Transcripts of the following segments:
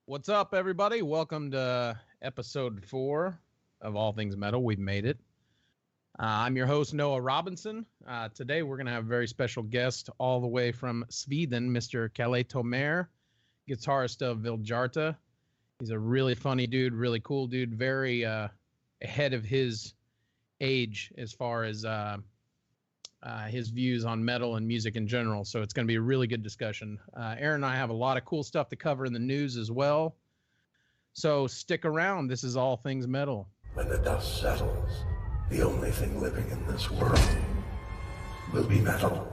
What's up, everybody? Welcome to episode 4 of All Things Metal. We've made it. I'm your host, Noah Robinson. Today, we're going to have a very special guest all the way from Sweden, Mr. Calle Thomer, guitarist of Vildhjarta. He's a really funny dude, really cool dude, very ahead of his age as far as his views on metal and music in general. So it's going to be a really good discussion. Aaron and I have a lot of cool stuff to cover in the news as well. So stick around. This is All Things Metal. When the dust settles, the only thing living in this world will be metal.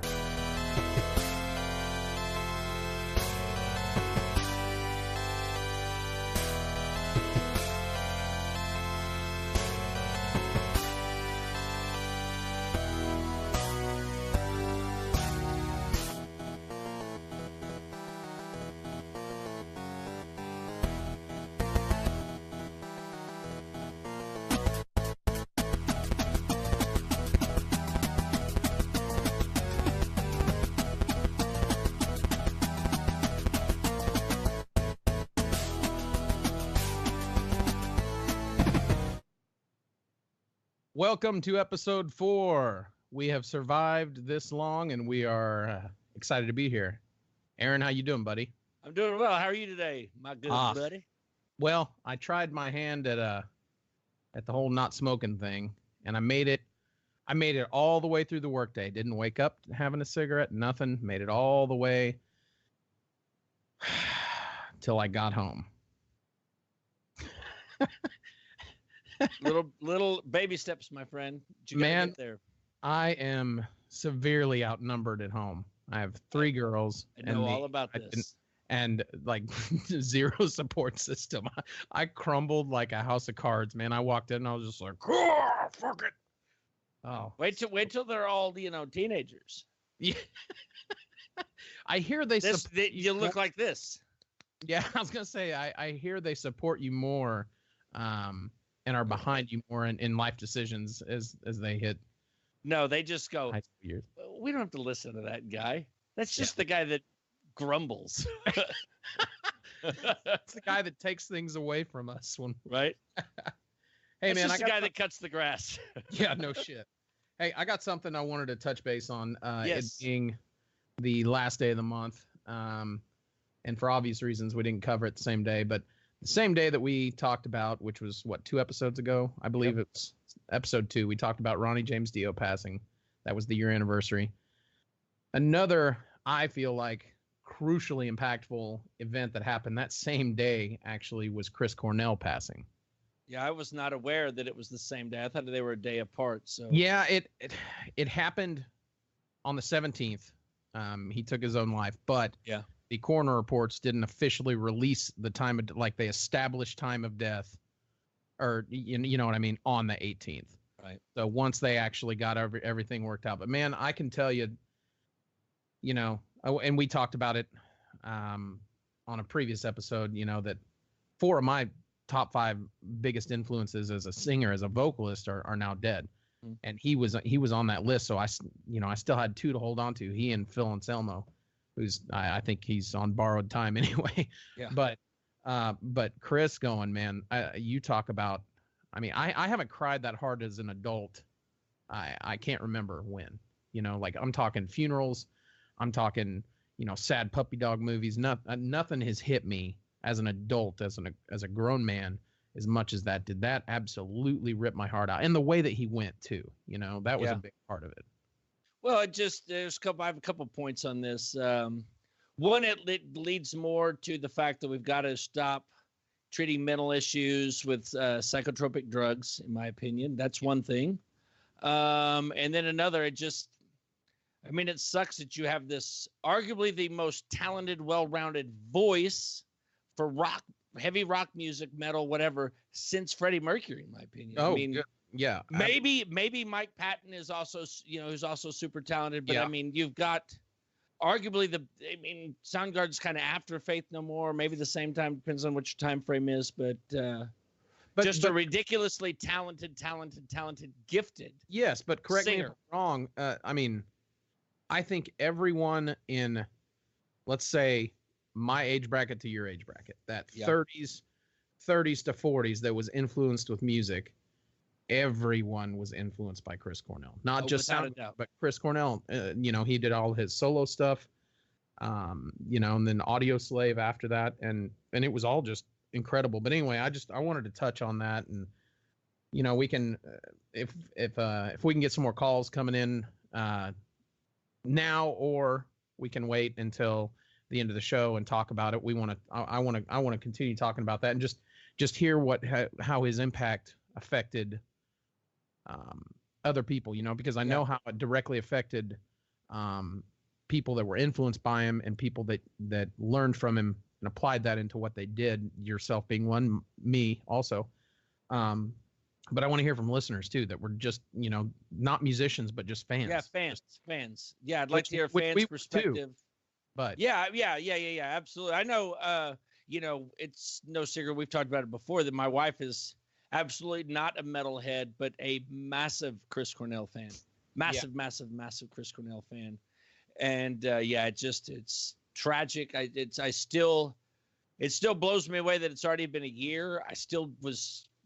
Welcome to episode 4. We have survived this long, and we are excited to be here. Aaron, how you doing, buddy? I'm doing well. How are you today, my good buddy? Well, I tried my hand at the whole not smoking thing, and I made it all the way through the workday. Didn't wake up having a cigarette, nothing. Made it all the way till I got home. little baby steps, my friend. You gotta get there. I am severely outnumbered at home. I have 3 girls. I know all about this. And like zero support system. I crumbled like a house of cards, man. I walked in and I was just like, oh, fuck it. Oh, wait till they're all teenagers. Yeah. I hear you look like this. Yeah, I was gonna say I hear they support you more, and are behind you more in life decisions as they hit. No, they just go, high school years. We don't have to listen to that guy. That's just the guy that grumbles. It's the guy that takes things away from us. Right? Hey, that's man, just the guy that cuts the grass. Yeah, no shit. Hey, I got something I wanted to touch base on. Yes. It being the last day of the month. And for obvious reasons, we didn't cover it the same day, but the same day that we talked about, which was, 2 episodes ago? I believe It was episode 2. We talked about Ronnie James Dio passing. That was the year anniversary. Another, I feel like, crucially impactful event that happened that same day, actually, was Chris Cornell passing. Yeah, I was not aware that it was the same day. I thought they were a day apart. So yeah, it happened on the 17th. He took his own life, but yeah. The coroner reports didn't officially release the time of, like, they established time of death, or you know what I mean, on the 18th. Right. So once they actually got everything worked out, but man, I can tell you, and we talked about it on a previous episode, that 4 of my top 5 biggest influences as a singer, as a vocalist, are now dead, and he was on that list. So I still had 2 to hold on to. He and Phil Anselmo, who's I think he's on borrowed time anyway. Yeah. But Chris going, man, you talk about. I mean, I haven't cried that hard as an adult. I can't remember when. Like, I'm talking funerals, I'm talking sad puppy dog movies. Nothing has hit me as an adult, as a grown man, as much as that did. That absolutely ripped my heart out, and the way that he went too. That was a big part of it. Well, I have a couple points on this. One, it leads more to the fact that we've got to stop treating mental issues with psychotropic drugs, in my opinion. That's one thing. And then another, it sucks that you have this arguably the most talented, well-rounded voice for rock, heavy rock music, metal, whatever, since Freddie Mercury, in my opinion. Oh, yeah. Maybe Mike Patton is also, who's also super talented, but you've got arguably Soundgarden's kind of after Faith No More, maybe the same time, depends on what your time frame is, but a ridiculously talented, gifted. Yes, but correct singer. me if I'm wrong. I think everyone in, let's say, my age bracket to your age bracket, that Yeah. 30s to 40s that was influenced with music, everyone was influenced by Chris Cornell. Not just without a sound, doubt. but Chris Cornell. He did all his solo stuff. And then Audio Slave after that, and it was all just incredible. But anyway, I wanted to touch on that, and we can if we can get some more calls coming in now, or we can wait until the end of the show and talk about it. I want to continue talking about that and just hear how his impact affected other people, because I know how it directly affected people that were influenced by him and people that learned from him and applied that into what they did, yourself being one, me also. But I want to hear from listeners too, that were just, not musicians, but just fans. Yeah, fans. Yeah, I'd like to hear fans' perspective. Too, but yeah, absolutely. I know, it's no secret. We've talked about it before that my wife is absolutely not a metalhead, but a massive Chris Cornell fan. Massive Chris Cornell fan. And it's tragic. It still blows me away that it's already been a year. I still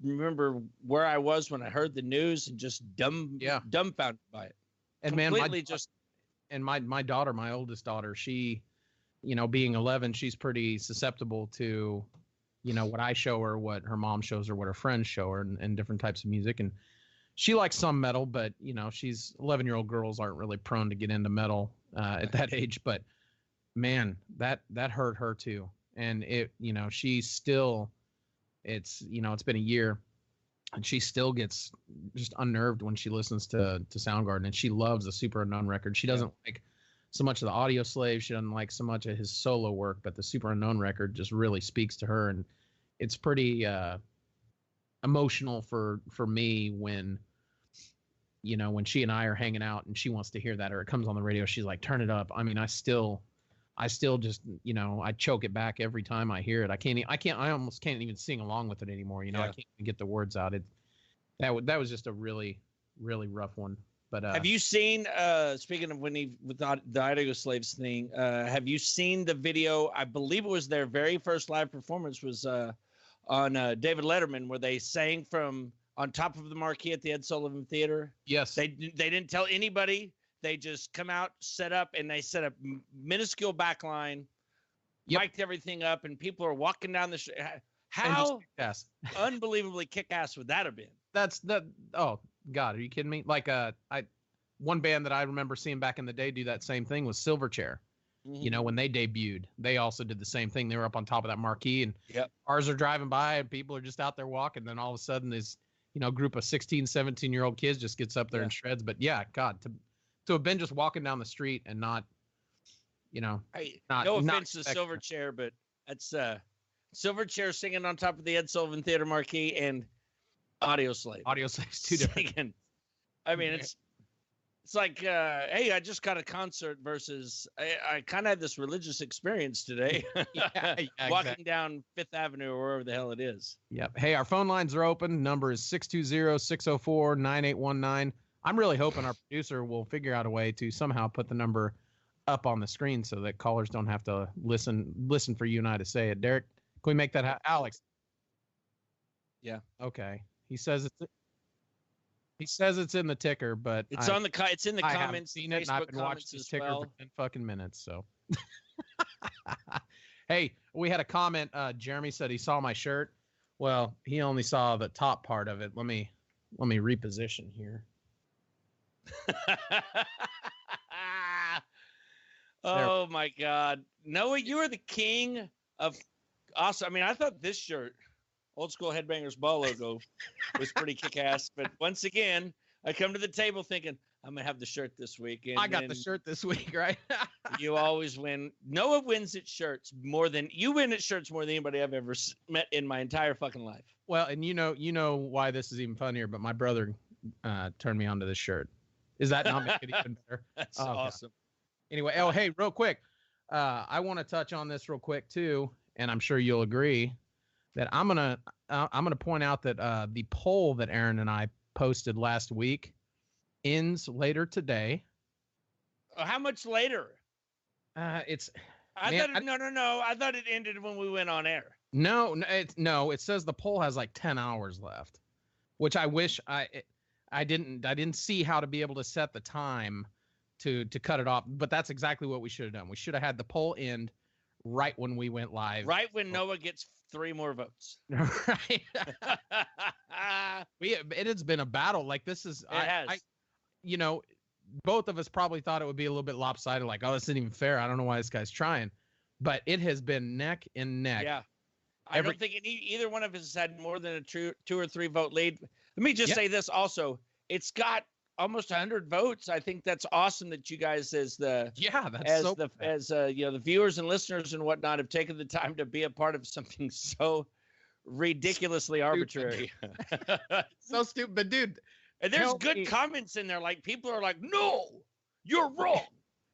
remember where I was when I heard the news and just dumbfounded by it. And completely my daughter, my oldest daughter, she, being 11, she's pretty susceptible to, what I show her, what her mom shows her, what her friends show her, and different types of music. And she likes some metal, but she's 11-year-old girls aren't really prone to get into metal at that age. But man, that hurt her too. And she's still, it's been a year, and she still gets just unnerved when she listens to Soundgarden, and she loves the Super Unknown record. She doesn't like so much of the Audio Slave. She doesn't like so much of his solo work, but the Super Unknown record just really speaks to her. And it's pretty emotional for me when she and I are hanging out and she wants to hear that, or it comes on the radio, she's like, turn it up. I mean, I still just, I choke it back every time I hear it. I almost can't even sing along with it anymore. I can't even get the words out. That was just a really, really rough one. But have you seen, speaking of with the Audio Slaves thing, have you seen the video? I believe it was their very first live performance was on David Letterman, where they sang from on top of the marquee at the Ed Sullivan Theater. Yes. They didn't tell anybody. They just come out, set up, and they set up minuscule backline, mic'd everything up, and people are walking down the street. How unbelievably kick-ass would that have been? Oh, God, are you kidding me? Like one band that I remember seeing back in the day do that same thing was Silverchair. Mm-hmm. When they debuted, they also did the same thing. They were up on top of that marquee, and cars are driving by, and people are just out there walking. Then all of a sudden, this group of 16, 17-year-old kids just gets up there and shreds. But God, to have been just walking down the street and not, no offense to Silverchair, but that's Silverchair singing on top of the Ed Sullivan Theater marquee and Audio Slave. Audio Slave's two different. I mean, it's like, hey, I just got a concert versus I kind of had this religious experience today. Walking down Fifth Avenue or wherever the hell it is. Yep. Hey, our phone lines are open. Number is 620-604-9819. I'm really hoping our producer will figure out a way to somehow put the number up on the screen so that callers don't have to listen for you and I to say it. Derek, can we make that Alex? Yeah. Okay. He says it's in the ticker, but it's in the comments. I haven't seen it, and I've been watching this ticker for 10 fucking minutes. So, hey, we had a comment. Jeremy said he saw my shirt. Well, he only saw the top part of it. Let me reposition here. Oh my God, Noah, you are the king of awesome. I mean, I thought this shirt, Old School Headbangers Ball logo, was pretty kick-ass. But once again, I come to the table thinking I'm gonna have the shirt this week. And I got the shirt this week, right? You always win. Noah wins at shirts more than anybody I've ever met in my entire fucking life. Well, and you know why this is even funnier. But my brother turned me onto this shirt. Is that not make it even better? That's awesome. Anyway, hey, real quick, I want to touch on this real quick too, and I'm sure you'll agree that I'm gonna point out that the poll that Aaron and I posted last week ends later today. How much later? It's No. I thought it ended when we went on air. No, it says the poll has like 10 hours left, which I wish I didn't see how to be able to set the time to cut it off, but that's exactly what we should have done. We should have had the poll end right when we went live. Right when Noah gets 3 more votes. Right. It has been a battle. Like this is, both of us probably thought it would be a little bit lopsided. Like, oh, this isn't even fair. I don't know why this guy's trying, but it has been neck and neck. Yeah. I don't think either one of us has had more than a 2 or 3 vote lead. Let me just say this also. It's got almost 100 votes. I think that's awesome that you guys as the viewers and listeners and whatnot have taken the time to be a part of something so ridiculously arbitrary. So stupid, but dude. And there's good comments in there. Like people are like, "No, you're wrong.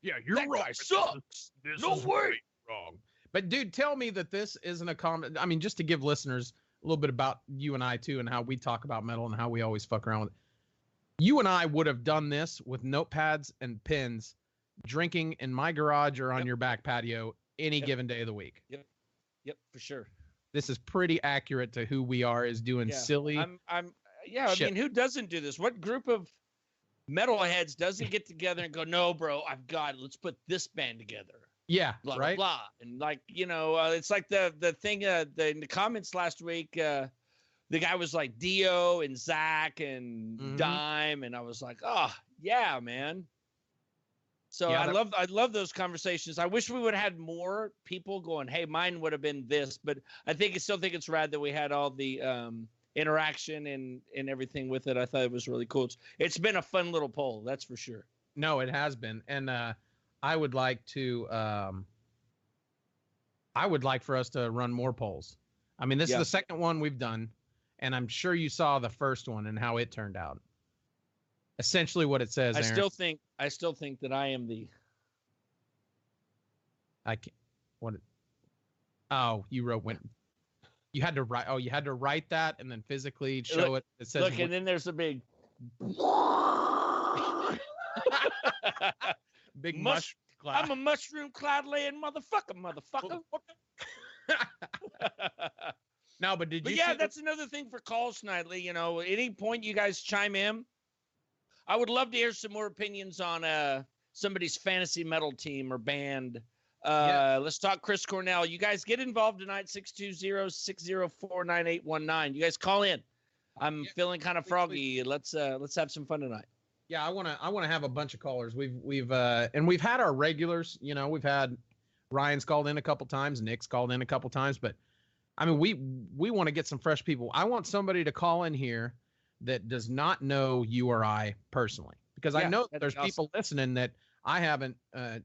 Yeah, you're that wrong. Guy sucks. No way, wrong." But dude, tell me that this isn't a comment. I mean, just to give listeners a little bit about you and I too, and how we talk about metal and how we always fuck around with it. You and I would have done this with notepads and pens, drinking in my garage or on your back patio any given day of the week. Yep, for sure. This is pretty accurate to who we are. Is doing silly. I mean, who doesn't do this? What group of metalheads doesn't get together and go, "No, bro, I've got it. Let's put this band together." Yeah, blah, right. Blah, blah. And like, it's like the thing in the comments last week, the guy was like Dio and Zach and Dime. And I was like, oh yeah, man. So I love those conversations. I wish we would have had more people going, "Hey, mine would have been this," but I still think it's rad that we had all the, interaction and everything with it. I thought it was really cool. It's been a fun little poll. That's for sure. No, it has been. And, I would like for us to run more polls. I mean, this is the second one we've done, and I'm sure you saw the first one and how it turned out. Essentially what it says, Aaron. I still think that I am the. You had to write. Oh, you had to write that and then physically show it. It says. Look, and then there's a big. Big mushroom cloud. I'm a mushroom cloud laying motherfucker. No, but that's another thing for calls nightly. Any point you guys chime in, I would love to hear some more opinions on somebody's fantasy metal team or band. Let's talk Chris Cornell. You guys get involved tonight, 620-604-9819. You guys call in. I'm feeling kind of froggy. Let's have some fun tonight. Yeah, I want to have a bunch of callers. We've had our regulars. We've had Ryan's called in a couple times, Nick's called in a couple times, but I mean, we want to get some fresh people. I want somebody to call in here that does not know you or I personally, because I know that there's people listening that I haven't, I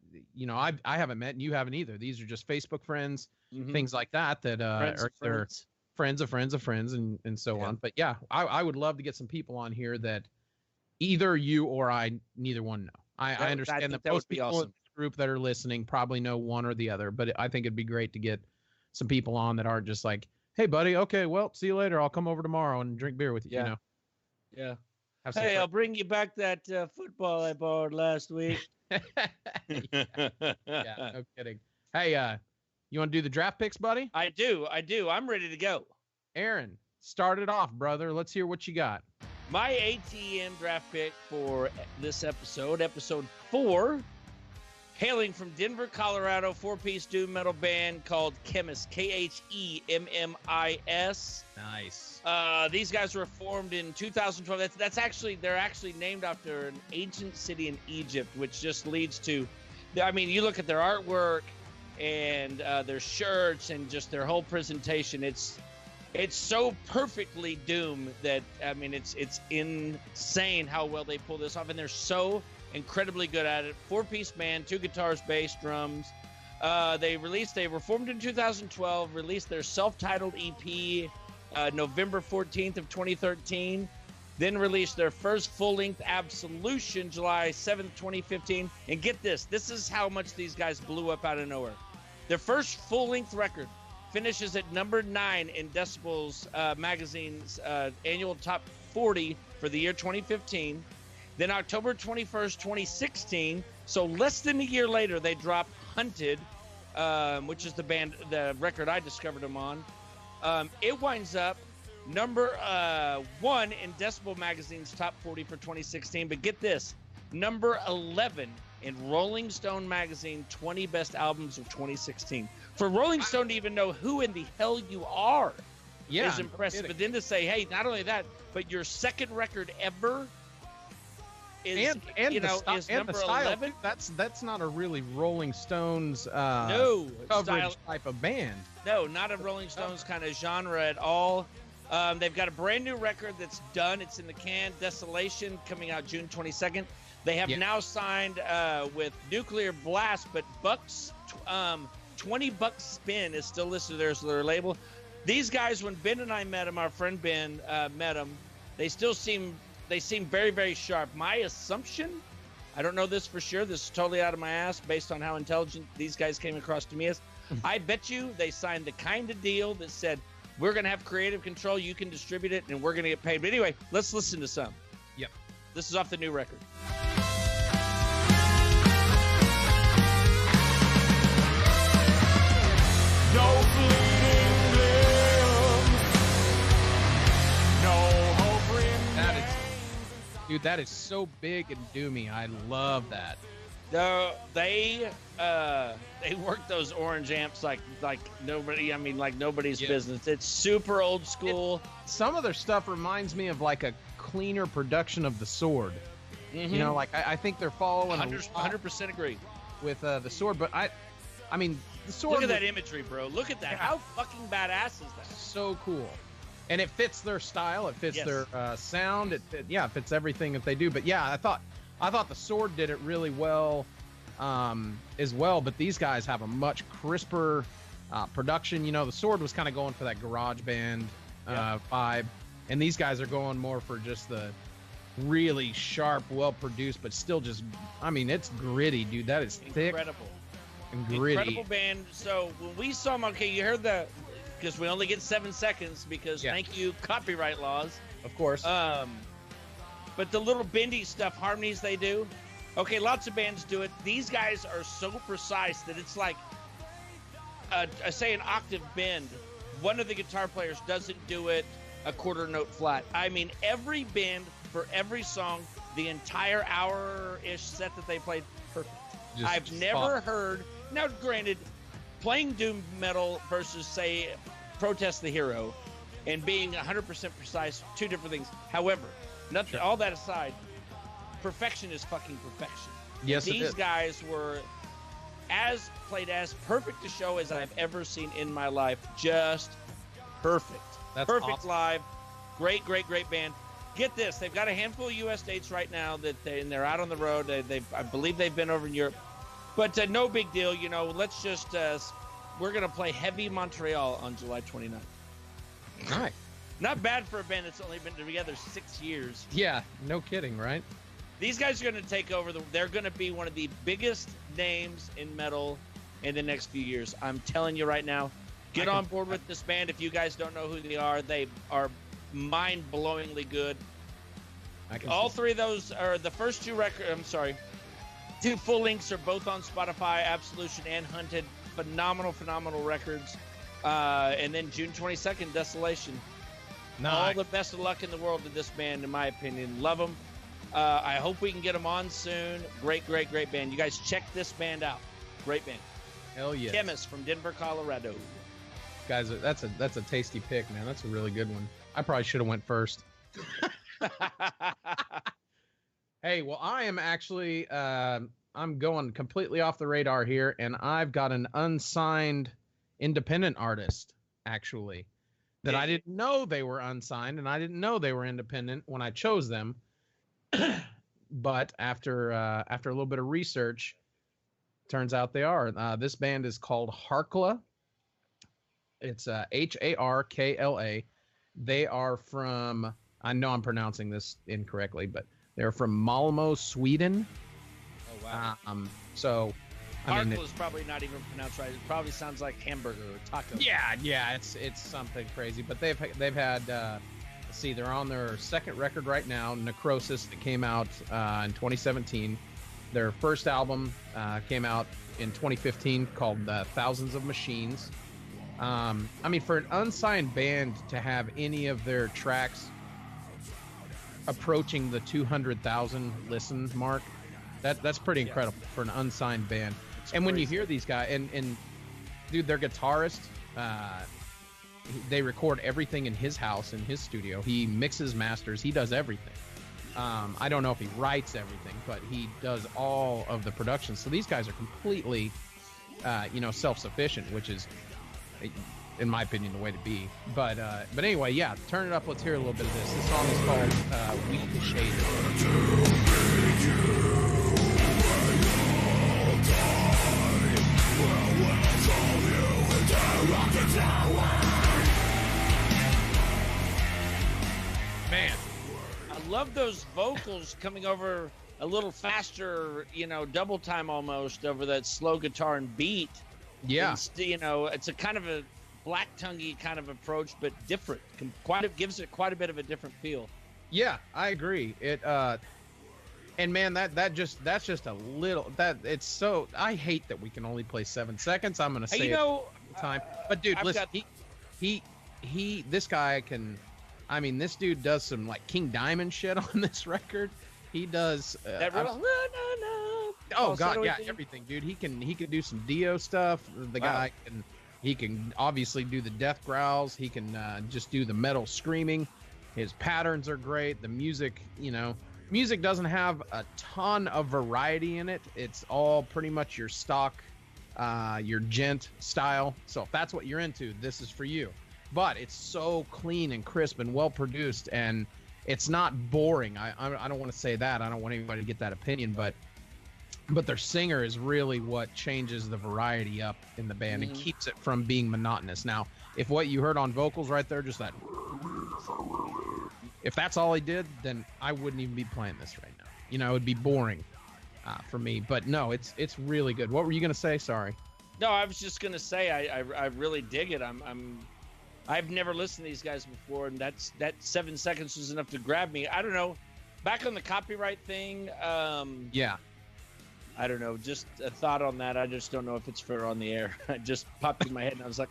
haven't met, and you haven't either. These are just Facebook friends, things like that are friends of friends of friends, and so on. But yeah, I would love to get some people on here that either you or I, neither one know. I understand that most people in this group that are listening probably know one or the other, but I think it'd be great to get some people on that aren't just like, "Hey, buddy, okay, well, see you later. I'll come over tomorrow and drink beer with you." Yeah. Hey, I'll bring you back that football I borrowed last week. Yeah, no kidding. Hey, you want to do the draft picks, buddy? I do. I'm ready to go. Aaron, start it off, brother. Let's hear what you got. My ATM draft pick for this episode 4, hailing from Denver, Colorado, 4-piece doom metal band called Chemist, Khemmis. Nice. These guys were formed in 2012. They're actually named after an ancient city in Egypt, which just leads to, I mean, you look at their artwork and their shirts and just their whole presentation. It's so perfectly doom that, I mean, it's insane how well they pull this off, and they're so incredibly good at it. 4-piece band, 2 guitars, bass, drums. They were formed in 2012, released their self-titled EP November 14th of 2013, then released their first full-length Absolution July 7th, 2015. And get this is how much these guys blew up out of nowhere. Their first full-length record finishes at number 9 in Decibel's magazine's annual top 40 for the year 2015. Then October 21st, 2016, so less than a year later, they dropped Hunted, which is the record I discovered them on. It winds up number 1 in Decibel Magazine's Top 40 for 2016. But get this, number 11 in Rolling Stone Magazine 20 Best Albums of 2016. For Rolling Stone to even know who in the hell you are is impressive. But then to say, hey, not only that, but your second record ever is number 11. That's not a really Rolling Stones coverage type of band. No, not a Rolling Stones kind of genre at all. They've got a brand new record that's done. It's in the can, Desolation, coming out June 22nd. They have now signed with Nuclear Blast, but Bucks, 20 Bucks Spin is still listed there as their label. These guys, when Ben and I met them, our friend Ben met them, they seem very, very sharp. My assumption, I don't know this for sure, this is totally out of my ass based on how intelligent these guys came across to me as, I bet you they signed the kind of deal that said, we're going to have creative control, you can distribute it, and we're going to get paid. But anyway, let's listen to some. Yep. This is off the new record. No fleeting glimpse, no hope remains. Dude, that is so big and doomy. I love that. No, they work those orange amps like nobody. I mean, like nobody's business. It's super old school. Some of their stuff reminds me of like a cleaner production of The Sword. Mm-hmm. You know, like I think they're following 100% agree with The Sword, but I mean, The Sword. Look at that imagery, bro. Look at that. How fucking badass is that? So cool. And it fits their style. It fits their sound. It fits everything that they do. But yeah, I thought The Sword did it really well as well. But these guys have a much crisper production. You know, The Sword was kind of going for that garage band vibe. And these guys are going more for just the really sharp, well-produced, but still just, I mean, it's gritty, dude. That is thick and gritty. Incredible band. So when we saw them, okay, you heard the... because we only get 7 seconds because thank you, copyright laws. Of course. But the little bendy stuff, harmonies they do, okay, lots of bands do it. These guys are so precise that it's like, say an octave bend, one of the guitar players doesn't do it a quarter note flat. I mean, every bend for every song, the entire hour-ish set that they played, perfect. I've never heard, now granted, playing doom metal versus, say, Protest the Hero and being 100% precise, two different things. However, all that aside, perfection is fucking perfection. Yes, these guys were played as perfect a show as I've ever seen in my life. Just perfect. That's perfect awesome. Live. Great band. Get this, they've got a handful of U.S. dates right now and they're out on the road. I believe they've been over in Europe. But no big deal, you know. Let's just we're gonna play Heavy Montreal on July 29th. Nice. Not bad for a band that's only been together 6 years. Yeah, no kidding, right? These guys are gonna take over. They're gonna be one of the biggest names in metal in the next few years. I'm telling you right now. Get on board with this band. If you guys don't know who they are mind-blowingly good. All three of those are the first two records. I'm sorry. 2 full lengths are both on Spotify, Absolution and Hunted. Phenomenal records. And then June 22nd, Desolation. Nice. All the best of luck in the world to this band, in my opinion. Love them. I hope we can get them on soon. Great band. You guys check this band out. Great band. Hell yeah. Chemist from Denver, Colorado. Guys, that's a tasty pick, man. That's a really good one. I probably should have went first. Hey, well, I am actually I'm going completely off the radar here, and I've got an unsigned independent artist, actually, that I didn't know they were unsigned, and I didn't know they were independent when I chose them. But after a little bit of research, turns out they are. This band is called Har-Kla. It's Harkla. They are from, I know I'm pronouncing this incorrectly, but they're from Malmo, Sweden. Oh, wow. So, I mean, is probably not even pronounced right. It probably sounds like hamburger or taco. Yeah, it's something crazy. But they've had, let's see, they're on their second record right now, Necrosis, that came out in 2017. Their first album came out in 2015 called Thousands of Machines. I mean, for an unsigned band to have any of their tracks approaching the 200,000 listen mark, that's pretty incredible for an unsigned band. And when you hear these guys, and dude, their guitarist, they record everything in his house, in his studio. He mixes, masters, he does everything. I don't know if he writes everything, but he does all of the production. So these guys are completely, self-sufficient, which is, in my opinion, the way to be. But anyway, yeah, turn it up. Let's hear a little bit of this. This song is called Weed Shade. Man, I love those vocals coming over a little faster, double time almost over that slow guitar and beat. Yeah. It's a kind of a black tonguey kind of approach, but different. Gives it quite a bit of a different feel. Yeah, I agree. And man, that's just a little, it's so, I hate that we can only play 7 seconds. I'm gonna say it all the time. But dude, listen, this guy can, I mean, this dude does some like King Diamond shit on this record. He does. Oh god, yeah, everything, dude. He can do some Dio stuff. The guy can obviously do the death growls. He can just do the metal screaming. His patterns are great. The music, music doesn't have a ton of variety in it. It's all pretty much your stock, your gent style. So if that's what you're into, this is for you. But it's so clean and crisp and well produced, and it's not boring. I don't want to say that. I don't want anybody to get that opinion, but their singer is really what changes the variety up in the band and keeps it from being monotonous. Now, if what you heard on vocals right there, just that, if that's all he did, then I wouldn't even be playing this right now. It would be boring for me. But no, it's really good. What were you gonna say? Sorry. No, I was just gonna say I really dig it. I've never listened to these guys before, and that 7 seconds was enough to grab me. I don't know. Back on the copyright thing. Yeah. I don't know. Just a thought on that. I just don't know if it's fair on the air. It just popped in my head, and I was like,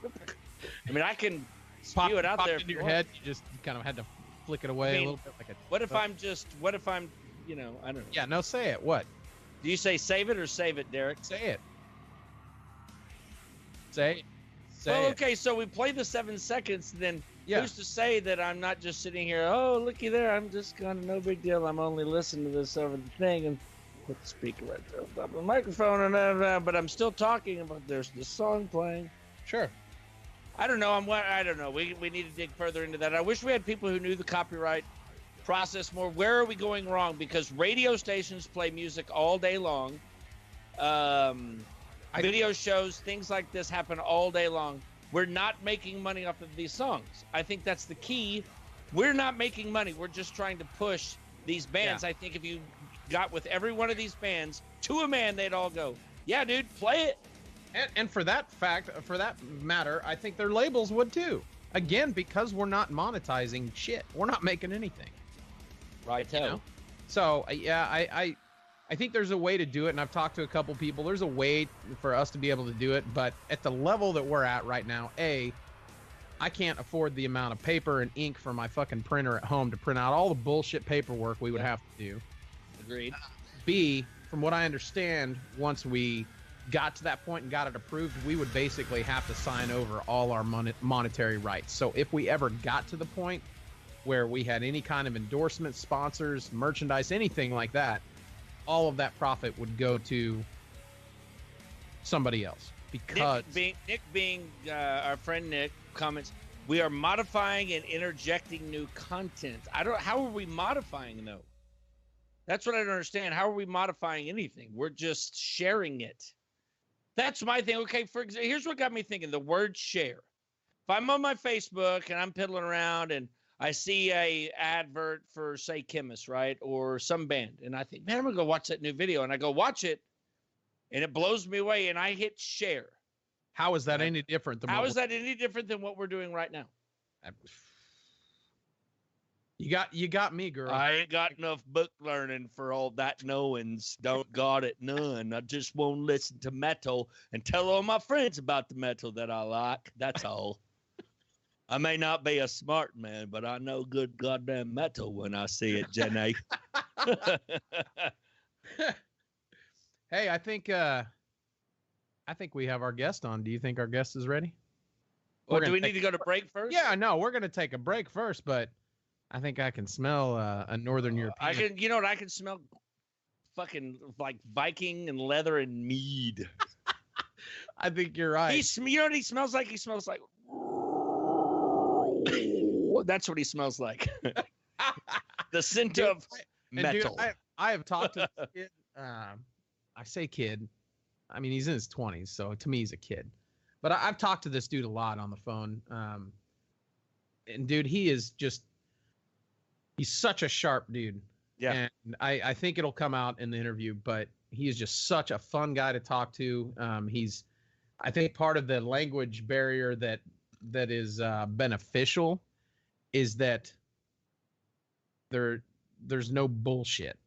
I mean, I can spew it out there. Into your head. You kind of had to flick it away a little bit. What if I'm, I don't know. Yeah, no, say it. What? Do you say save it or save it, Derek? Say it. Say it. Okay, so we play the 7 seconds, then who's to say that I'm not just sitting here, oh, looky there, I'm just kind of no big deal. I'm only listening to this over the thing and put the speaker right there on top of the microphone, but I'm still talking about there's this song playing. Sure. I don't know. I don't know. We need to dig further into that. I wish we had people who knew the copyright process more. Where are we going wrong? Because radio stations play music all day long. Video shows, things like this happen all day long. We're not making money off of these songs. I think that's the key. We're not making money. We're just trying to push these bands. Yeah. I think if you got with every one of these bands to a man, they'd all go, yeah, dude, play it. And for that matter, I think their labels would too. Again, because we're not monetizing shit. We're not making anything. Right. So, yeah, I think there's a way to do it, and I've talked to a couple people. There's a way for us to be able to do it, but at the level that we're at right now, I can't afford the amount of paper and ink for my fucking printer at home to print out all the bullshit paperwork we would have to do. Agreed. B, from what I understand, once we got to that point and got it approved, we would basically have to sign over all our monetary rights. So if we ever got to the point where we had any kind of endorsements, sponsors, merchandise, anything like that, all of that profit would go to somebody else. Because Nick being our friend Nick comments, we are modifying and interjecting new content. How are we modifying though? That's what I don't understand. How are we modifying anything? We're just sharing it. That's my thing. Okay, for example, here's what got me thinking: the word share. If I'm on my Facebook and I'm piddling around and I see a advert for, say, Chemist, right, or some band, and I think, man, I'm gonna go watch that new video, and I go watch it, and it blows me away, and I hit share. How is that any different than what we're doing right now? You got me, girl. I ain't got enough book learning for all that knowings. Don't got it none. I just won't listen to metal and tell all my friends about the metal that I like. That's all. I may not be a smart man, but I know good goddamn metal when I see it, Jenny. Hey, I think we have our guest on. Do you think our guest is ready? Well, do we need to go to break first? Yeah, no, we're gonna take a break first, but I think I can smell a Northern European. I can. You know what? I can smell fucking like Viking and leather and mead. I think you're right. You know what he smells like? He smells like. That's what he smells like. The scent of metal. Dude, I have talked to this kid. I say kid. I mean, he's in his 20s, so to me, he's a kid. But I've talked to this dude a lot on the phone. And dude, he's such a sharp dude. Yeah. And I think it'll come out in the interview, but he is just such a fun guy to talk to. I think part of the language barrier that is beneficial is that there's no bullshit.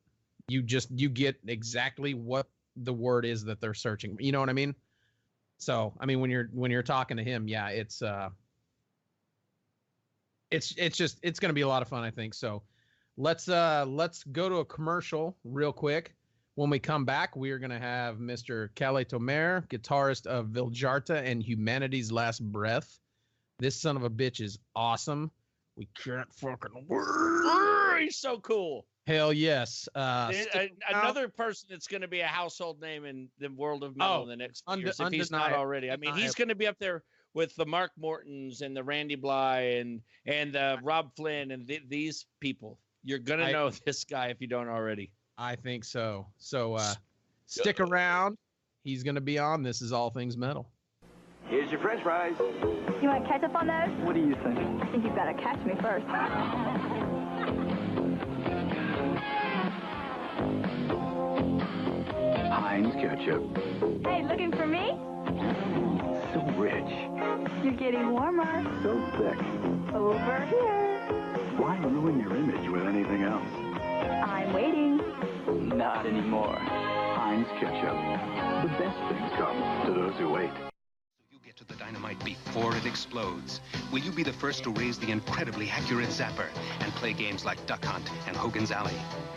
You get exactly what the word is that they're searching. You know what I mean? So, I mean, when you're talking to him, yeah, it's going to be a lot of fun, I think. So let's go to a commercial real quick. When we come back, we are going to have Mr. Calle Thomer, guitarist of Vildhjarta and Humanity's Last Breath. This son of a bitch is awesome. We can't fucking wait. He's so cool. Hell yes. Another person that's going to be a household name in the world of metal in the next few years, if he's not already. I mean, he's going to be up there with the Mark Mortons and the Randy Bly and the Rob Flynn and these people. You're going to know this guy if you don't already. I think so. So stick around. He's going to be on. This is All Things Metal. Here's your french fries. You want ketchup on those? What do you think? I think you've got to catch me first. Heinz ketchup. Hey, looking for me? So rich. You're getting warmer. So thick. Over here. Why ruin your image with anything else? I'm waiting. Not anymore. Heinz ketchup. The best things come to those who wait. You get to the dynamite before it explodes. Will you be the first to raise the incredibly accurate zapper and play games like Duck Hunt and Hogan's Alley?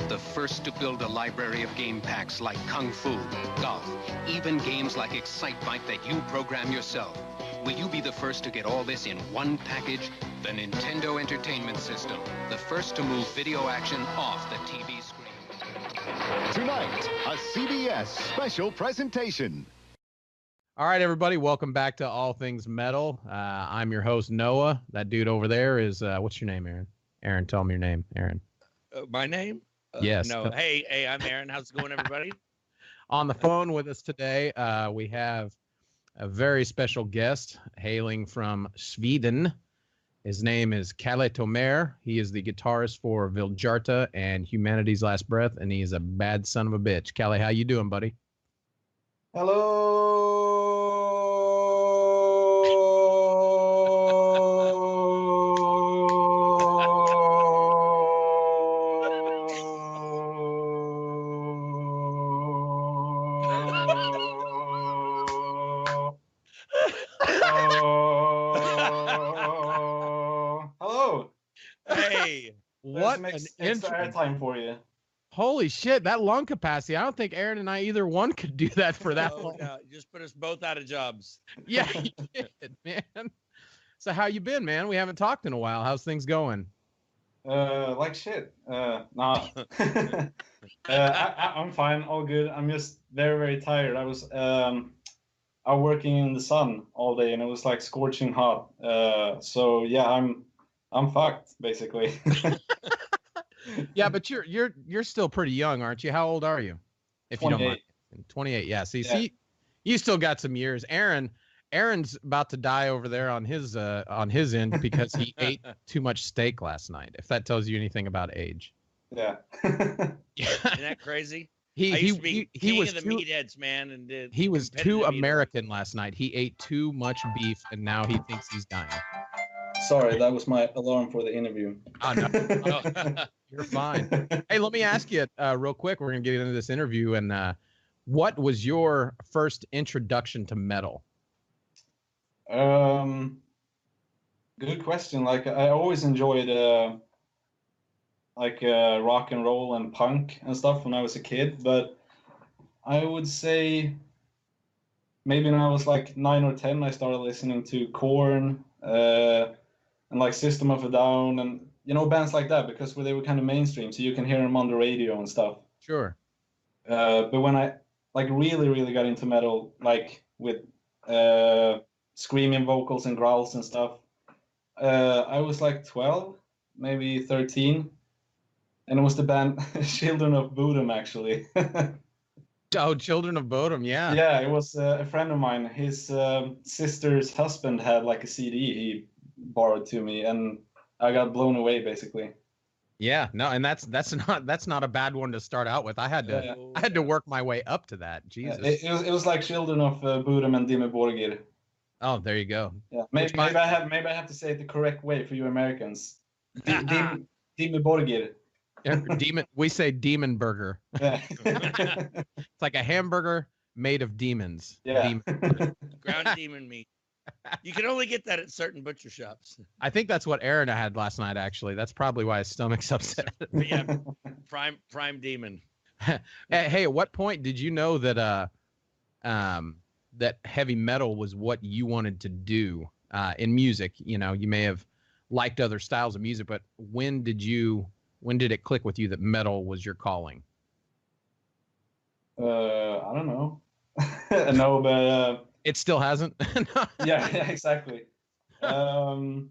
The first to build a library of game packs like Kung Fu, golf, even games like Excitebike that you program yourself. Will you be the first to get all this in one package? The Nintendo Entertainment System. The first to move video action off the TV screen. Tonight, a CBS special presentation. All right, everybody, welcome back to All Things Metal. I'm your host, Noah. That dude over there is, what's your name, Aaron? Aaron, tell me your name, Aaron. My name? Yes. No. Hey, I'm Aaron. How's it going, everybody? On the phone with us today, we have a very special guest hailing from Sweden. His name is Calle Thomer. He is the guitarist for Vildhjarta and Humanity's Last Breath, and he is a bad son of a bitch. Calle, how you doing, buddy? Hello. Hello. Hey. What That an makes extra intro. airtime for you. Holy shit, that lung capacity. I don't think Aaron and I, either one, could do that for that long. No, you just put us both out of jobs. Yeah, you did, man. So how you been, man? We haven't talked in a while. How's things going? Like shit. Nah. I'm fine, all good. I'm just very, very tired. I was working in the sun all day, and it was like scorching hot. So yeah, I'm fucked basically. Yeah, but you're still pretty young, aren't you? How old are you? If 28. you don't mind. 28. Yeah. See, you still got some years. Aaron's about to die over there on his end because he ate too much steak last night. If that tells you anything about age. Yeah. Isn't that crazy? I used to be king of the meatheads, man, and he was too competitive American last night. He ate too much beef, and now he thinks he's dying. Sorry, that was my alarm for the interview. Oh, no. Oh, you're fine. Hey, let me ask you real quick. We're going to get into this interview. And what was your first introduction to metal? Good question. Like, I always enjoyed rock and roll and punk and stuff when I was a kid, but I would say maybe when I was like 9 or 10, I started listening to Korn and like System of a Down and, you know, bands like that, because they were kind of mainstream, so you can hear them on the radio and stuff. Sure. But when I like really got into metal, like with screaming vocals and growls and stuff, I was like 12, maybe 13, and it was the band Children of Bodom, actually. Oh, Children of Bodom, yeah. Yeah, it was a friend of mine. His sister's husband had like a CD he borrowed to me, and I got blown away, basically. Yeah, no, and that's not a bad one to start out with. I had to work my way up to that. Jesus. It was like Children of Bodom and Dimmu Borgir. Oh, there you go. Yeah, maybe I have to say it the correct way for you Americans. Dimmu Borgir. Demon. We say demon burger. Yeah. It's like a hamburger made of demons. Yeah. Ground demon meat. You can only get that at certain butcher shops. I think that's what Aaron had last night, actually. That's probably why his stomach's upset. But yeah, prime demon. Hey, at what point did you know that that heavy metal was what you wanted to do in music? You know, you may have liked other styles of music, but when did it click with you that metal was your calling? I don't know. No, but it still hasn't. yeah, exactly. Maybe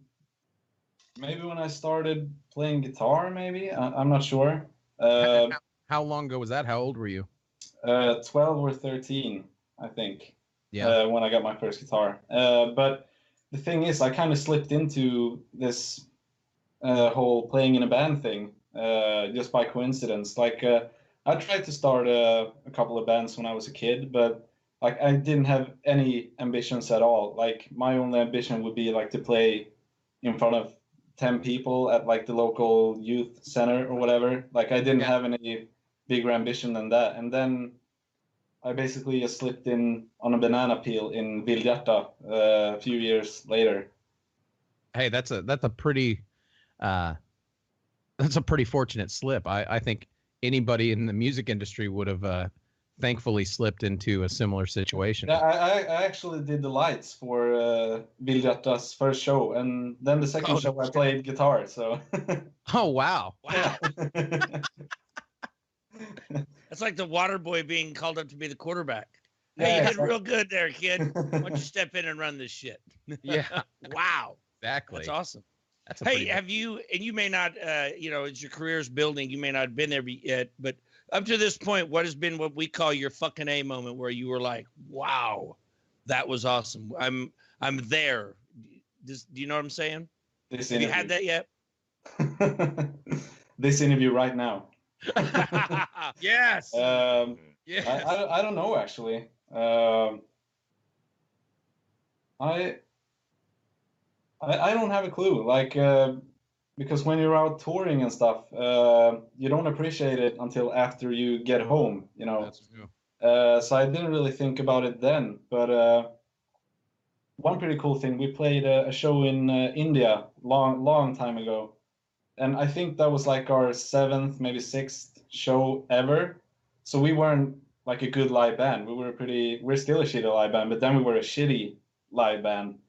when I started playing guitar, maybe I'm not sure. How long ago was that? How old were you? 12 or 13, I think. Yeah. When I got my first guitar. But the thing is, I kind of slipped into this whole playing in a band thing just by coincidence. Like, I tried to start a couple of bands when I was a kid, but like I didn't have any ambitions at all. Like, my only ambition would be like to play in front of 10 people at like the local youth center or whatever. Like, I didn't have any bigger ambition than that. And then I basically just slipped in on a banana peel in Vildhjarta a few years later. Hey, that's a pretty fortunate slip. I think anybody in the music industry would have thankfully slipped into a similar situation. Yeah, I actually did the lights for Vildhjarta's first show, and then the second show I played guitar. So. Oh wow! Wow. That's like the water boy being called up to be the quarterback. Hey, you did real good there, kid. Why don't you step in and run this shit? Yeah. Wow. Exactly. That's awesome. That's hey, have you, and you may not, as your career's building, you may not have been there yet, but up to this point, what has been what we call your fucking A moment where you were like, wow, that was awesome. I'm there. Do you know what I'm saying? Have you had that yet? This interview right now. Yes. Yeah. I don't know, actually. I don't have a clue. Like, because when you're out touring and stuff, you don't appreciate it until after you get home, you know. That's true. So I didn't really think about it then. But one pretty cool thing, we played a show in India long time ago. And I think that was like our 7th, maybe 6th show ever. So we weren't like a good live band. We're still a shitty live band, but then we were a shitty live band.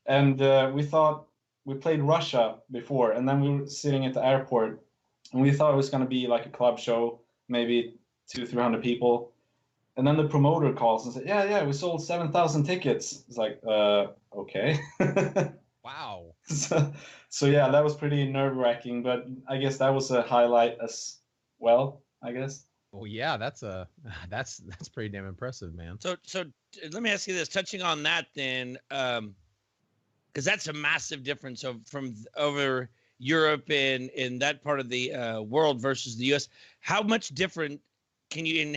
And we thought, we played Russia before, and then we were sitting at the airport, and we thought it was going to be like a club show, maybe 200-300 people. And then the promoter calls and said, yeah, we sold 7,000 tickets. It's like, okay. Wow. So yeah, that was pretty nerve-wracking, but I guess that was a highlight as well, I guess. Well, yeah, that's pretty damn impressive, man. So let me ask you this, touching on that then, because that's a massive difference from over Europe and in that part of the world versus the U.S. How much different can you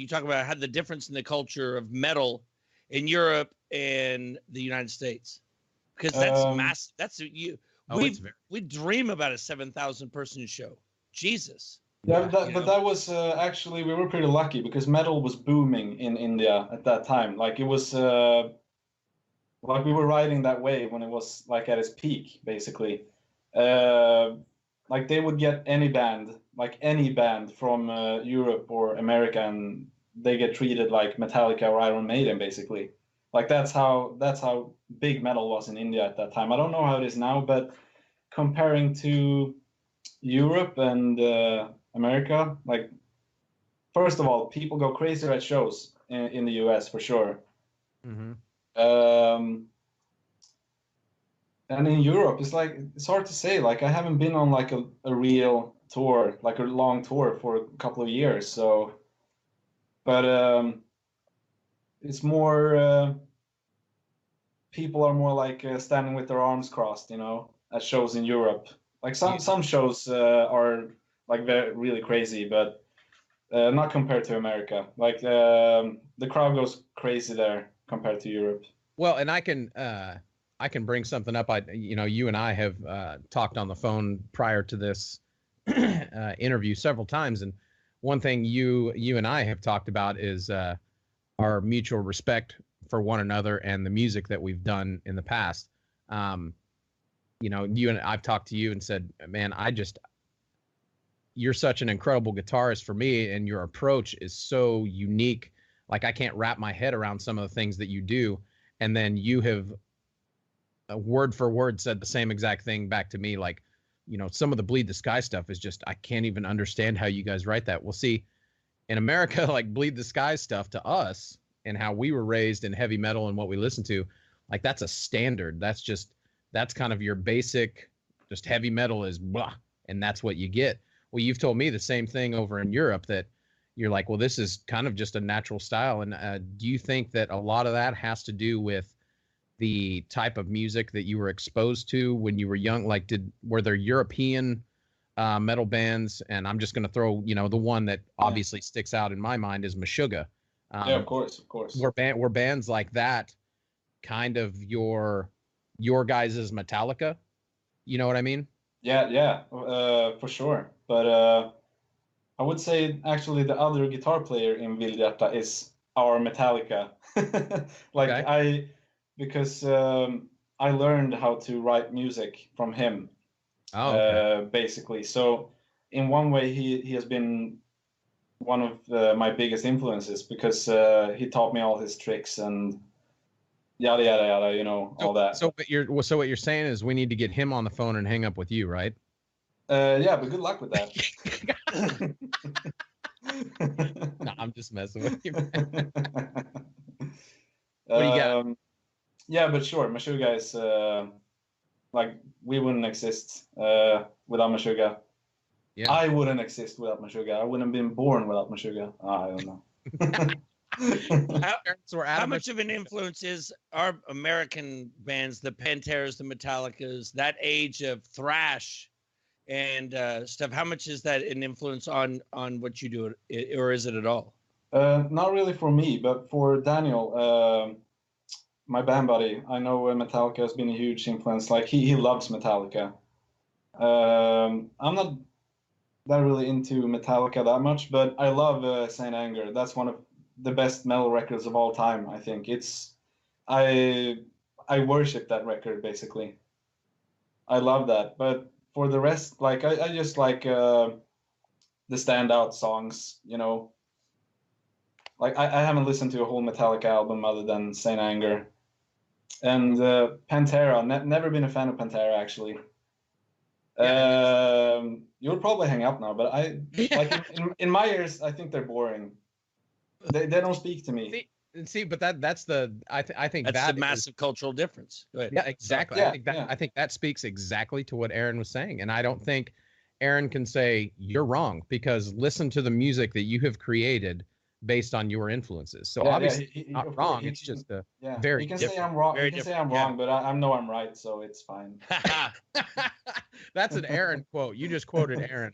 talk about how the difference in the culture of metal in Europe and the United States? Because that's massive. That's you. Oh, We dream about a 7,000 person show. Jesus. Yeah, but that was actually, we were pretty lucky because metal was booming in India at that time. Like it was like we were riding that wave when it was like at its peak, basically. Like they would get any band from Europe or America, and they get treated like Metallica or Iron Maiden, basically. Like that's how big metal was in India at that time. I don't know how it is now, but comparing to Europe and America, like first of all, people go crazier at shows in the US for sure. Mm-hmm. And in Europe, it's hard to say. Like I haven't been on like a real tour, like a long tour for a couple of years. So, but it's more people are more like standing with their arms crossed, you know, at shows in Europe. Like some shows are like really crazy, but not compared to America. Like the crowd goes crazy there compared to Europe. Well, and I can bring something up. You and I have talked on the phone prior to this interview several times, and one thing you and I have talked about is our mutual respect for one another and the music that we've done in the past. I've talked to you and said, man, you're such an incredible guitarist for me, and your approach is so unique. Like I can't wrap my head around some of the things that you do, and then you have word for word said the same exact thing back to me. Like, some of the Bleed the Sky stuff is just, I can't even understand how you guys write that. Well, see, in America, like Bleed the Sky stuff to us and how we were raised in heavy metal and what we listen to, like that's a standard. That's kind of your basic, just heavy metal is blah, and that's what you get. Well, you've told me the same thing over in Europe, that you're like, well, this is kind of just a natural style. And do you think that a lot of that has to do with the type of music that you were exposed to when you were young? Like, were there European metal bands? And I'm just going to throw, the one that obviously sticks out in my mind is Meshuggah. Yeah, of course. Were bands like that kind of your guys' Metallica? You know what I mean? Yeah, for sure. But I would say actually the other guitar player in Vildhjarta is our Metallica. Like okay. Because I learned how to write music from him. Oh, okay. Basically. So in one way, he has been one of my biggest influences, because he taught me all his tricks and yada yada yada, all that. So what you're saying is we need to get him on the phone and hang up with you, right? Yeah, but good luck with that. No, I'm just messing with you. What do you got? Yeah, but sure, Meshuggah is like we wouldn't exist without Meshuggah. Yeah. I wouldn't exist without Meshuggah. I wouldn't have been born without Meshuggah. I don't know. How much of an influence is our American bands, the Panteras, the Metallicas, that age of thrash and stuff? How much is that an influence on what you do, or is it at all? Not really for me, but for Daniel, my band buddy. I know Metallica has been a huge influence. Like he loves Metallica. I'm not that really into Metallica that much, but I love Saint Anger. That's one of the best metal records of all time. I think I worship that record, basically. I love that. But for the rest, like I just like the standout songs, Like I haven't listened to a whole Metallica album other than Saint Anger. And Pantera, never been a fan of Pantera, actually. You'll probably hang up now, but in my ears, I think they're boring. They don't speak to me. See, but that's I think that's the massive cultural difference. Go ahead. Yeah, exactly. Yeah, I think that speaks exactly to what Aaron was saying, and I don't think Aaron can say you're wrong, because listen to the music that you have created based on your influences. So obviously he's not wrong. It's just very. He can say I'm wrong. He can say I'm wrong, but I know I'm right, so it's fine. That's an Aaron quote. You just quoted Aaron.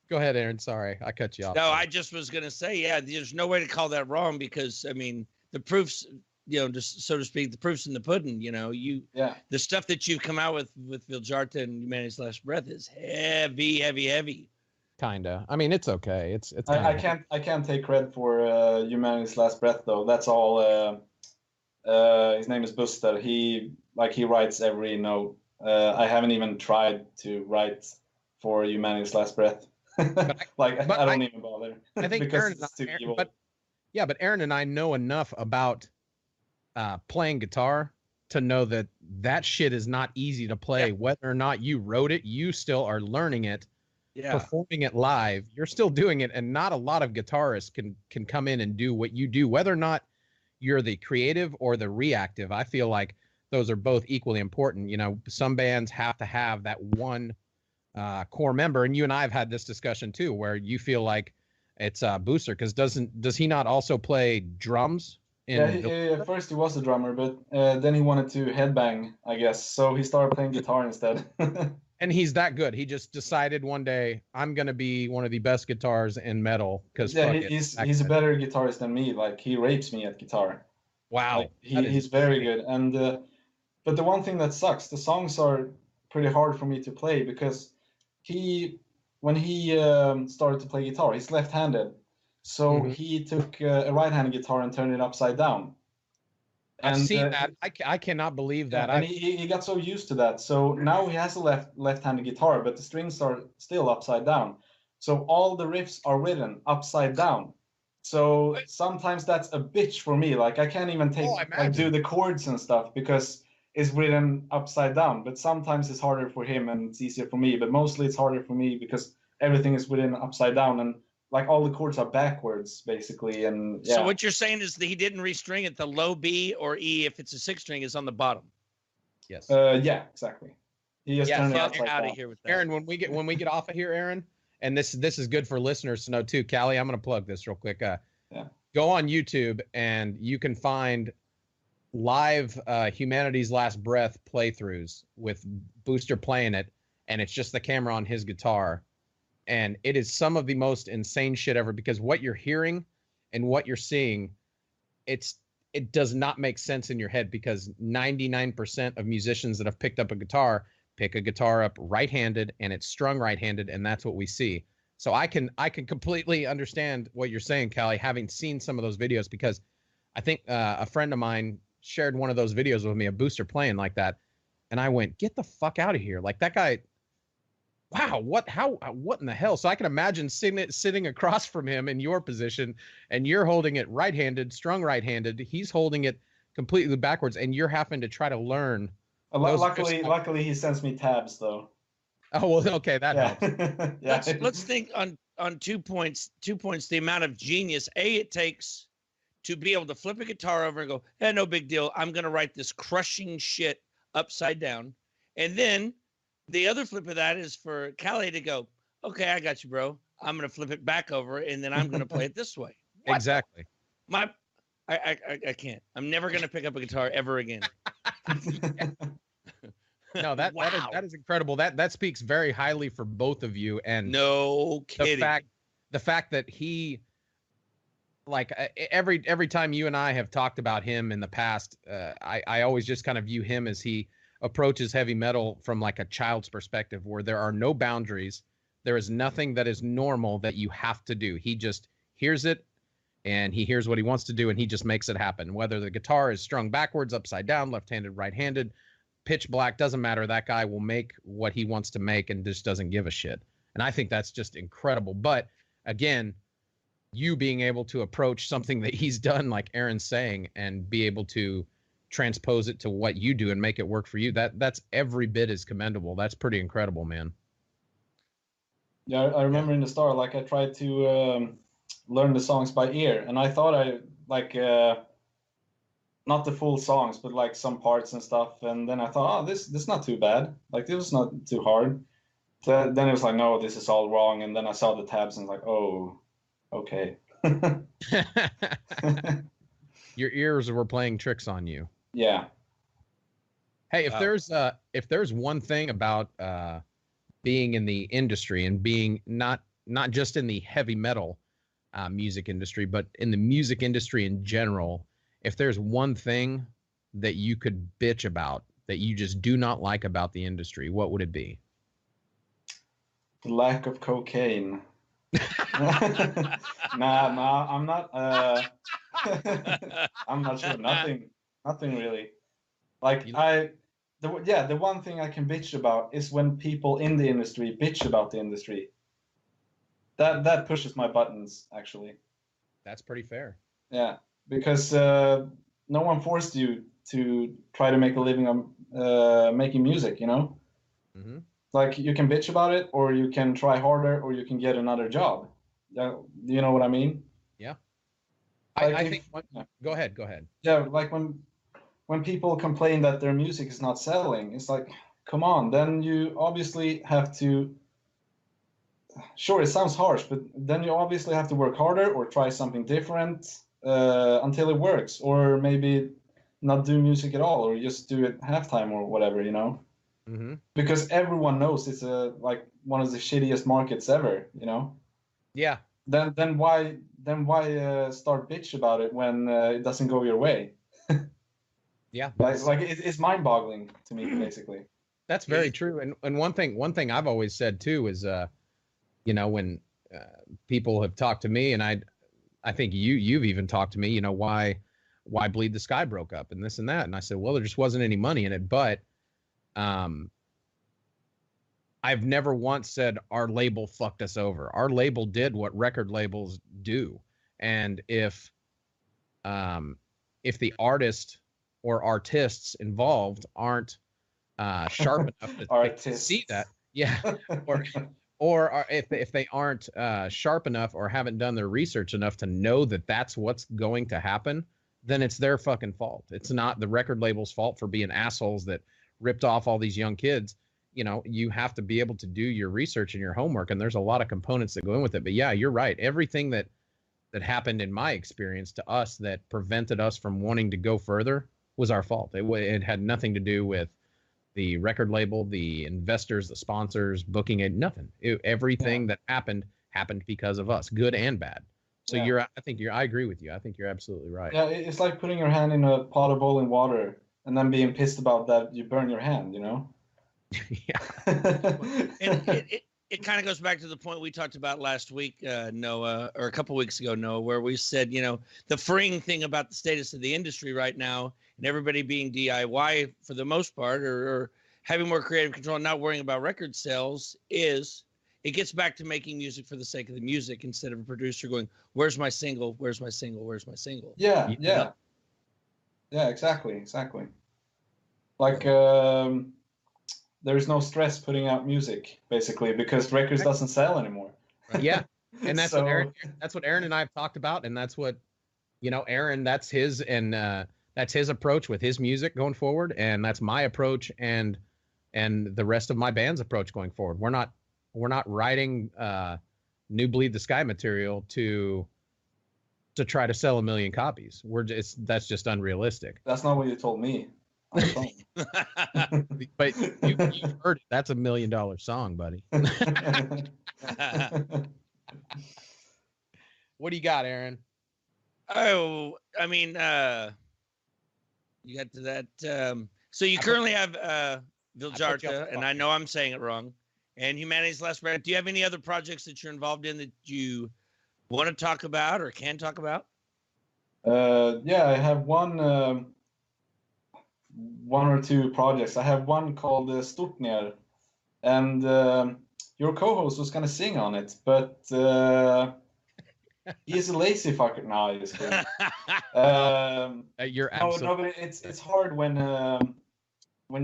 Go ahead, Aaron. Sorry, I cut you off. No, I just was gonna say, there's no way to call that wrong, because I mean the proof's just so to speak, the proof's in the pudding. The stuff that you've come out with Vildhjarta and Humanity's Last Breath is heavy, heavy, heavy. Kinda. I mean, it's okay. It's. I can't take credit for Humanity's Last Breath though. That's all. His name is Buster. He writes every note. I haven't even tried to write for Humanity's Last Breath. I don't even bother. I think because Aaron, it's too evil. but Aaron and I know enough about playing guitar to know that shit is not easy to play. Yeah. Whether or not you wrote it, you still are learning it. Yeah. Performing it live, you're still doing it, and not a lot of guitarists can come in and do what you do, whether or not you're the creative or the reactive. I feel like those are both equally important. Some bands have to have that one core member, and you and I have had this discussion too, where you feel like it's Booster, because does he not also play drums? At first he was a drummer, but then he wanted to headbang, I guess, so he started playing guitar instead. And he's that good. He just decided one day, I'm going to be one of the best guitars in metal. Because he's a better guitarist than me. Like, he rapes me at guitar. Wow. Like, he's very good. And but the one thing that sucks, the songs are pretty hard for me to play, because when he started to play guitar, he's left-handed. So he took a right-handed guitar and turned it upside down. I've seen that. I cannot believe that. And he got so used to that. So now he has a left-handed guitar, but the strings are still upside down. So all the riffs are written upside down. So sometimes that's a bitch for me. Like, I can't even do the chords and stuff because it's written upside down. But sometimes it's harder for him and it's easier for me. But mostly it's harder for me because everything is written upside down, and like all the chords are backwards, basically. And so what you're saying is that he didn't restring it. The low B or E, if it's a 6 string, is on the bottom. Yes. Yeah, exactly. He just turned it out of here with that. Aaron, when we get off of here, Aaron, and this is good for listeners to know too. Callie, I'm going to plug this real quick. Go on YouTube and you can find live Humanity's Last Breath playthroughs with Booster playing it, and it's just the camera on his guitar. And it is some of the most insane shit ever, because what you're hearing and what you're seeing, it does not make sense in your head, because 99% of musicians that have picked up a guitar pick a guitar up right-handed and it's strung right-handed, and that's what we see. So I can completely understand what you're saying, Callie, having seen some of those videos, because I think a friend of mine shared one of those videos with me, a Booster playing like that, and I went, get the fuck out of here. Like, that guy... Wow, what in the hell? So I can imagine sitting across from him in your position, and you're holding it right-handed, strung right-handed. He's holding it completely backwards, and you're having to try to learn. Luckily, he sends me tabs though. Oh well, okay, that helps. Let's think on 2 points. 2 points: the amount of genius it takes to be able to flip a guitar over and go, "Hey, no big deal. I'm going to write this crushing shit upside down," and then. The other flip of that is for Callie to go, okay, I got you, bro. I'm going to flip it back over, and then I'm going to play it this way. What? Exactly. I can't. I'm never going to pick up a guitar ever again. No, that is incredible. That speaks very highly for both of you. And no kidding. The fact that he, like, every time you and I have talked about him in the past, I always just kind of view him as he approaches heavy metal from like a child's perspective, where there are no boundaries. There is nothing that is normal that you have to do. He just hears it, and he hears what he wants to do, and he just makes it happen. Whether the guitar is strung backwards, upside down, left-handed, right-handed, pitch black, doesn't matter. That guy will make what he wants to make and just doesn't give a shit. And I think that's just incredible. But again, you being able to approach something that he's done, like Aaron's saying, and be able to transpose it to what you do and make it work for you, that's every bit as commendable. That's pretty incredible, man. Yeah, I remember in the start, like, I tried to learn the songs by ear, and I thought I not the full songs, but like some parts and stuff, and then I thought, oh, this is not too bad, like, this is not too hard. So then it was like, no, this is all wrong, and then I saw the tabs and like, oh, okay. Your ears were playing tricks on you. Yeah. Hey, if there's one thing about being in the industry, and being not just in the heavy metal music industry, but in the music industry in general, if there's one thing that you could bitch about that you just do not like about the industry, what would it be? The lack of cocaine. Nah, I'm not. I'm not sure. Nothing really. Like the one thing I can bitch about is when people in the industry bitch about the industry. That pushes my buttons, actually. That's pretty fair. Yeah, because no one forced you to try to make a living on making music, you know? Mm-hmm. Like, you can bitch about it, or you can try harder, or you can get another job. You know what I mean? Yeah. Like I think... Go ahead. Yeah, like when people complain that their music is not selling, it's like, come on, then you obviously have to... Sure, it sounds harsh, but then you obviously have to work harder or try something different until it works, or maybe not do music at all, or just do it halftime or whatever, you know? Mm-hmm. Because everyone knows it's like one of the shittiest markets ever, you know? Yeah. Then why start bitch about it when it doesn't go your way? Yeah. Like it's mind-boggling to me, basically. That's very true. And one thing I've always said too is you know, when people have talked to me, and I think you've even talked to me, you know, why Bleed the Sky broke up and this and that, and I said, well, there just wasn't any money in it, but I've never once said our label fucked us over. Our label did what record labels do, and if the artist or artists involved aren't sharp enough to see that, yeah, or if they aren't sharp enough or haven't done their research enough to know that that's what's going to happen, then it's their fucking fault. It's not the record label's fault for being assholes that ripped off all these young kids. You know, you have to be able to do your research and your homework, and there's a lot of components that go in with it. But yeah, you're right. Everything that happened in my experience to us that prevented us from wanting to go further was our fault. It had nothing to do with the record label, the investors, the sponsors, booking it, nothing. Everything that happened because of us, good and bad. So I agree with you. I think you're absolutely right. Yeah, it's like putting your hand in a pot of boiling water and then being pissed about that you burn your hand, you know? Yeah. And it kind of goes back to the point we talked about last week, Noah, or a couple weeks ago, Noah, where we said, you know, the freeing thing about the status of the industry right now and everybody being DIY for the most part, or having more creative control and not worrying about record sales, is it gets back to making music for the sake of the music instead of a producer going, where's my single? Where's my single? Where's my single? Yeah, yeah. Yeah, exactly. Like, there's no stress putting out music, basically, because records doesn't sell anymore. Yeah, and that's what Aaron and I have talked about, and that's what, you know, Aaron, that's his approach with his music going forward, and that's my approach and the rest of my band's approach going forward. We're not writing new Bleed the Sky material to try to sell 1 million copies. That's just unrealistic. That's not what you told me. But you've heard it. That's $1 million song, buddy. What do you got, Aaron? Oh, I mean, you got to that. So you currently have Vildhjarta, and I know I'm saying it wrong, and Humanity's Last Breath. Do you have any other projects that you're involved in that you want to talk about or can talk about? Yeah, I have one or two projects. I have one called Stortner, and your co-host was gonna sing on it, but he's a lazy fucker now. He's kidding. You're absolutely... No, but it's hard when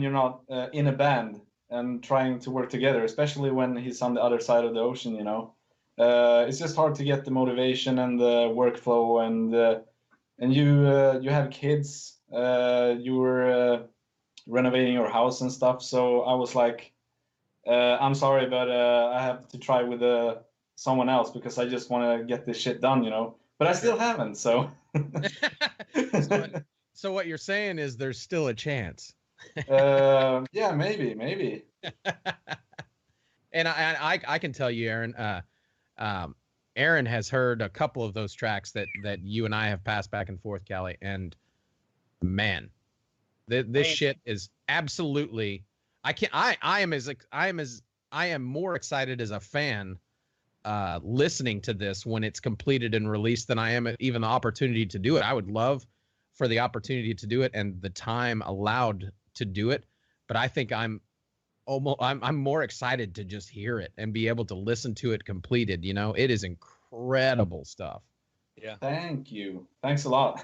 you're not in a band and trying to work together, especially when he's on the other side of the ocean. You know, it's just hard to get the motivation and the workflow, and you have kids. You were renovating your house and stuff, so I was like, I'm sorry, but I have to try with someone else because I just want to get this shit done, you know. But I still haven't, so. So what you're saying is there's still a chance. Yeah, maybe. And I can tell you, Aaron, Aaron has heard a couple of those tracks that you and I have passed back and forth, Calle, and man, this shit is absolutely. I am more excited as a fan listening to this when it's completed and released than I am at even the opportunity to do it. I would love for the opportunity to do it and the time allowed to do it, but I think I'm more excited to just hear it and be able to listen to it completed. You know, it is incredible stuff. Yeah. Thank you. Thanks a lot.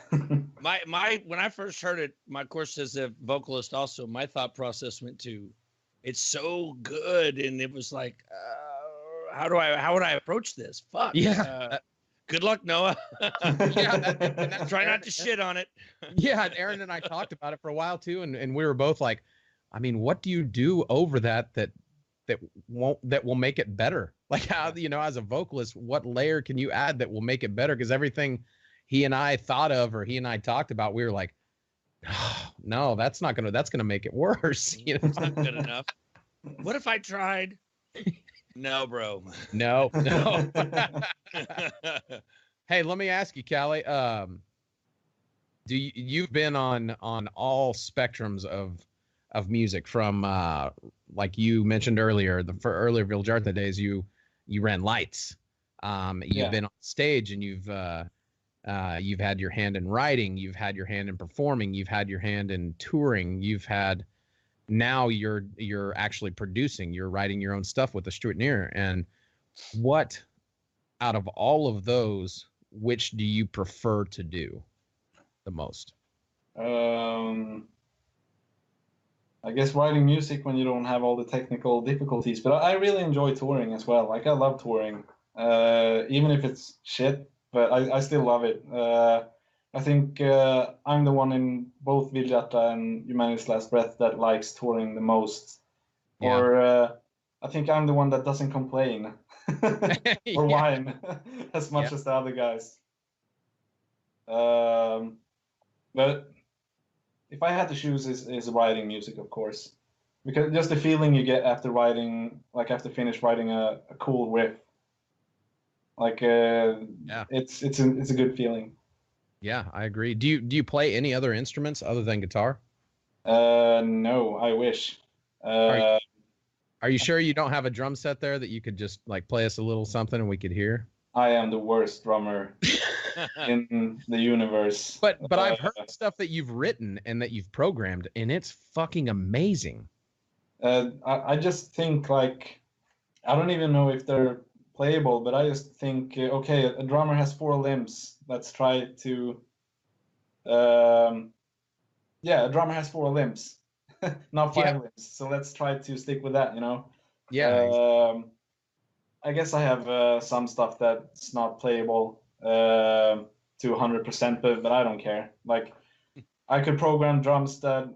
my when I first heard it, my course as a vocalist also, my thought process went to, it's so good, and it was like, how would I approach this? Fuck. Yeah. Good luck, Noah. Yeah. Try not to shit on it. Yeah, Aaron and I talked about it for a while too, and we were both like, I mean, what do you do over that will make it better? Like, how, you know, as a vocalist, what layer can you add that will make it better? Because everything he and I thought of, or he and I talked about, we were like, oh, no, that's gonna make it worse. You know, it's not good enough. What if I tried? No, bro. No. Hey, let me ask you, Calle. You've been on all spectrums of music, from like you mentioned earlier, for earlier Vildhjarta days, you ran lights. You've been on stage, and you've had your hand in writing, you've had your hand in performing, you've had your hand in touring, now you're actually producing, you're writing your own stuff with the Strutner. And what, out of all of those, which do you prefer to do the most? I guess writing music when you don't have all the technical difficulties, but I really enjoy touring as well. Like, I love touring, even if it's shit, but I still love it. I think I'm the one in both Vildhjarta and Humanity's Last Breath that likes touring the most. Yeah. Or I think I'm the one that doesn't complain or whine as much as the other guys. But if I had to choose, is writing music, of course, because just the feeling you get after writing, like after finish writing a cool riff, like it's a good feeling. Yeah, I agree. Do you play any other instruments other than guitar? No, I wish. Are you sure you don't have a drum set there that you could just like play us a little something and we could hear? I am the worst drummer in the universe. But I've heard stuff that you've written and that you've programmed, and it's fucking amazing. I just think, like, I don't even know if they're playable, but I just think, okay, a drummer has 4 limbs. Let's try to, a drummer has 4 limbs, not 5 limbs. So let's try to stick with that, you know? Yeah. I guess I have some stuff that's not playable to 100%, but I don't care. Like, I could program drums that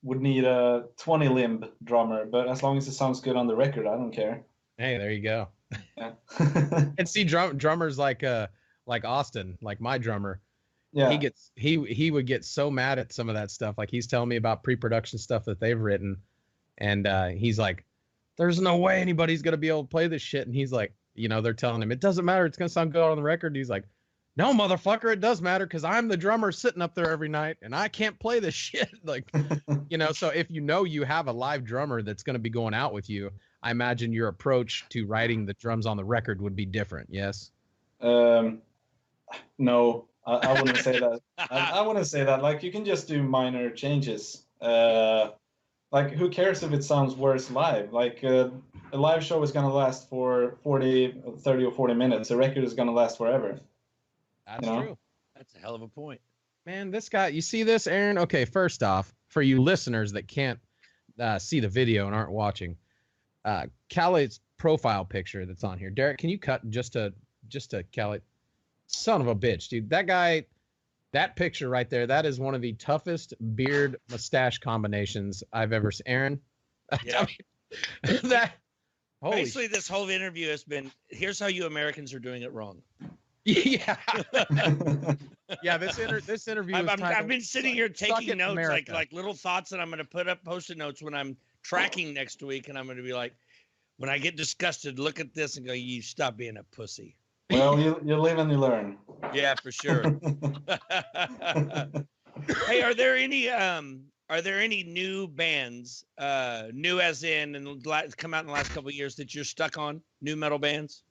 would need a 20-limb drummer, but as long as it sounds good on the record, I don't care. Hey, there you go. Yeah. And see, drummers like Austin, like my drummer, yeah, he would get so mad at some of that stuff. Like, he's telling me about pre-production stuff that they've written, and he's like, there's no way anybody's gonna be able to play this shit. And he's like, you know, they're telling him it doesn't matter, it's gonna sound good on the record. And he's like, no, motherfucker, it does matter, because I'm the drummer sitting up there every night and I can't play this shit. Like, you know, so if you have a live drummer that's going to be going out with you, I imagine your approach to writing the drums on the record would be different. Yes? No, I wouldn't say that. I wouldn't say that. Like, you can just do minor changes. Like, who cares if it sounds worse live? Like, a live show is going to last for 30 or 40 minutes. A record is going to last forever. That's true. That's a hell of a point. Man, this guy, you see this, Aaron? Okay, first off, for you listeners that can't see the video and aren't watching, Calle's profile picture that's on here. Derek, can you cut just to Calle? Son of a bitch, dude. That guy, that picture right there, that is one of the toughest beard mustache combinations I've ever seen. Aaron? Yeah. I mean, basically, this whole interview has been, here's how you Americans are doing it wrong. Yeah. Yeah, this interview is I've been sitting here taking notes, like little thoughts that I'm going to put up Post-it notes when I'm tracking next week, and I'm going to be like, when I get disgusted, look at this and go, you stop being a pussy. Well, you live and you learn. Yeah, for sure. Hey, are there any new bands, new as in come out in the last couple of years that you're stuck on? New metal bands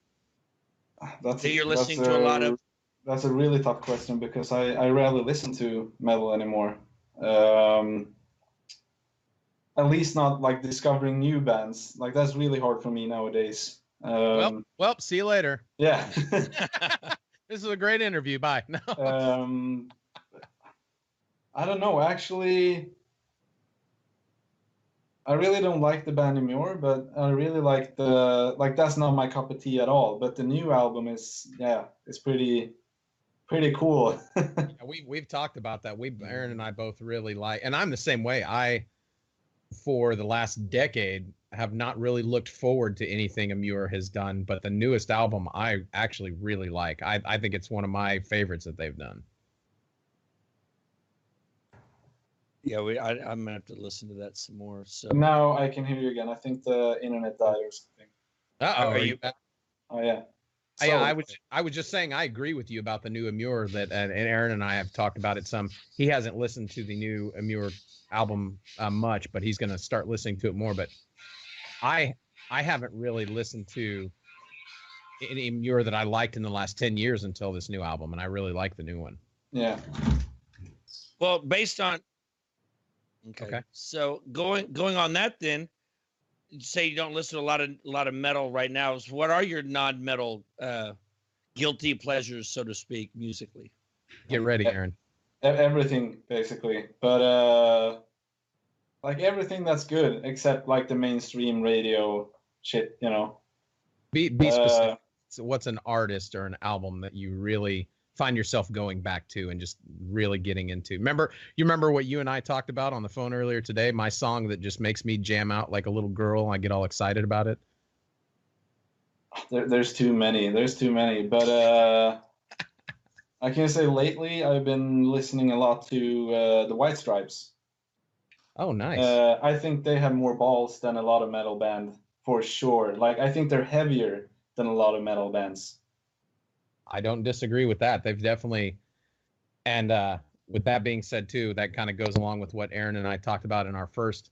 that you're listening to a lot of? That's a really tough question because I rarely listen to metal anymore. At least not like discovering new bands. Like that's really hard for me nowadays. Well, see you later. Yeah. This is a great interview. Bye. No. I don't know. Actually, I really don't like the band anymore, but I really like that's not my cup of tea at all. But the new album is, it's pretty cool. We've talked about that. Aaron and I both really like, and I'm the same way. For the last decade, have not really looked forward to anything Amur has done, but the newest album I actually really like. I think it's one of my favorites that they've done. Yeah, I'm gonna have to listen to that some more. So now I can hear you again. I think the internet died or something. Are you back? Oh yeah. So, I was just saying I agree with you about the new Amur that and Aaron and I have talked about it some. He hasn't listened to the new Amur album much, but he's going to start listening to it more. But I haven't really listened to any Amur that I liked in the last 10 years until this new album, and I really like the new one. Yeah. Well, based on okay. So going on that, then you say you don't listen to a lot of metal right now. So what are your non-metal guilty pleasures, so to speak, musically? Get ready, Aaron. Everything basically, but like everything that's good except like the mainstream radio shit, you know. Be specific. So what's an artist or an album that you really find yourself going back to and just really getting into? You remember what you and I talked about on the phone earlier today? My song that just makes me jam out like a little girl. I get all excited about it. There's too many, but I can say lately I've been listening a lot to the White Stripes. Oh, nice. I think they have more balls than a lot of metal band for sure. Like I think they're heavier than a lot of metal bands. I don't disagree with that. They've definitely, and with that being said too, that kind of goes along with what Aaron and I talked about in our first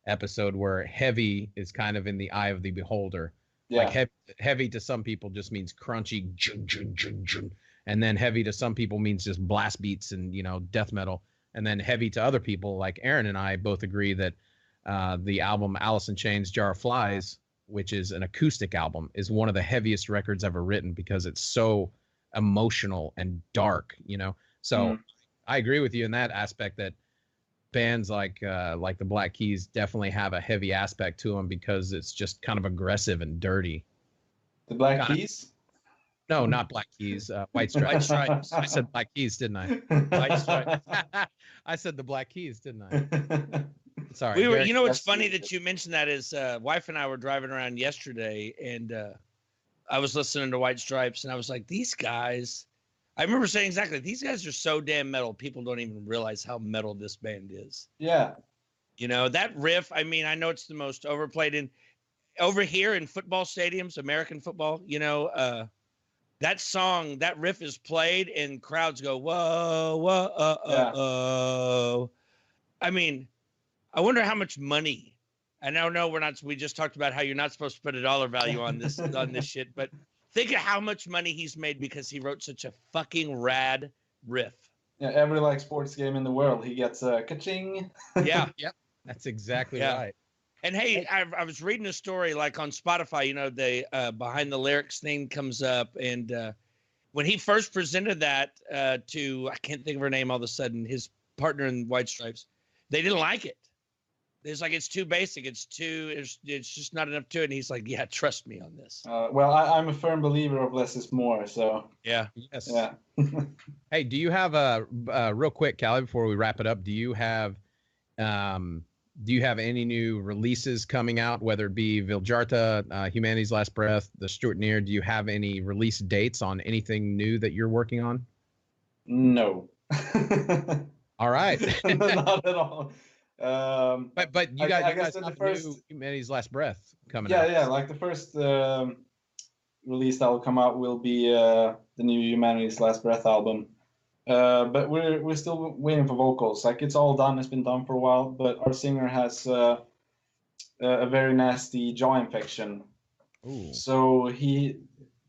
episode, where heavy is kind of in the eye of the beholder. Yeah. Like heavy to some people just means crunchy, and then heavy to some people means just blast beats and, you know, death metal. And then heavy to other people, like Aaron and I both agree that the album Alice in Chains, Jar of Flies, which is an acoustic album, is one of the heaviest records ever written because it's so emotional and dark, you know. So I agree with you in that aspect that bands like the Black Keys definitely have a heavy aspect to them because it's just kind of aggressive and dirty. The Black Keys? No, not Black Keys. White Stripes. White Stripes. I said Black Keys, didn't I? White Stripes. I said the Black Keys, didn't I? Sorry. You know what's funny that you mentioned that is wife and I were driving around yesterday and I was listening to White Stripes and I was like, these guys, I remember saying exactly, these guys are so damn metal. People don't even realize how metal this band is. Yeah. You know, that riff, I mean, I know it's the most overplayed over here in football stadiums, American football, you know, that song, that riff is played and crowds go, whoa, whoa, whoa. I mean, I wonder how much money. I know we just talked about how you're not supposed to put a dollar value on this shit, but think of how much money he's made because he wrote such a fucking rad riff. Yeah, every like sports game in the world, he gets a ka-ching. Yeah. Yep. That's exactly right. And hey, I was reading a story like on Spotify, you know, the behind the lyrics thing comes up. And when he first presented that to, I can't think of her name all of a sudden, his partner in White Stripes, they didn't like it. It's like, it's too basic. It's just not enough to it. And he's like, yeah, trust me on this. Well, I'm a firm believer of less is more. So yeah. Yes. Yeah. Hey, do you have real quick, Callie, before we wrap it up, do you have any new releases coming out, whether it be Vildhjarta, Humanity's Last Breath, The Stuart Near? Do you have any release dates on anything new that you're working on? No. All right. Not at all. But you guys have the new Humanity's Last Breath coming out. Yeah, like the first release that will come out will be the new Humanity's Last Breath album. But we're still waiting for vocals. Like it's all done. It's been done for a while. But our singer has a very nasty jaw infection. Ooh. So he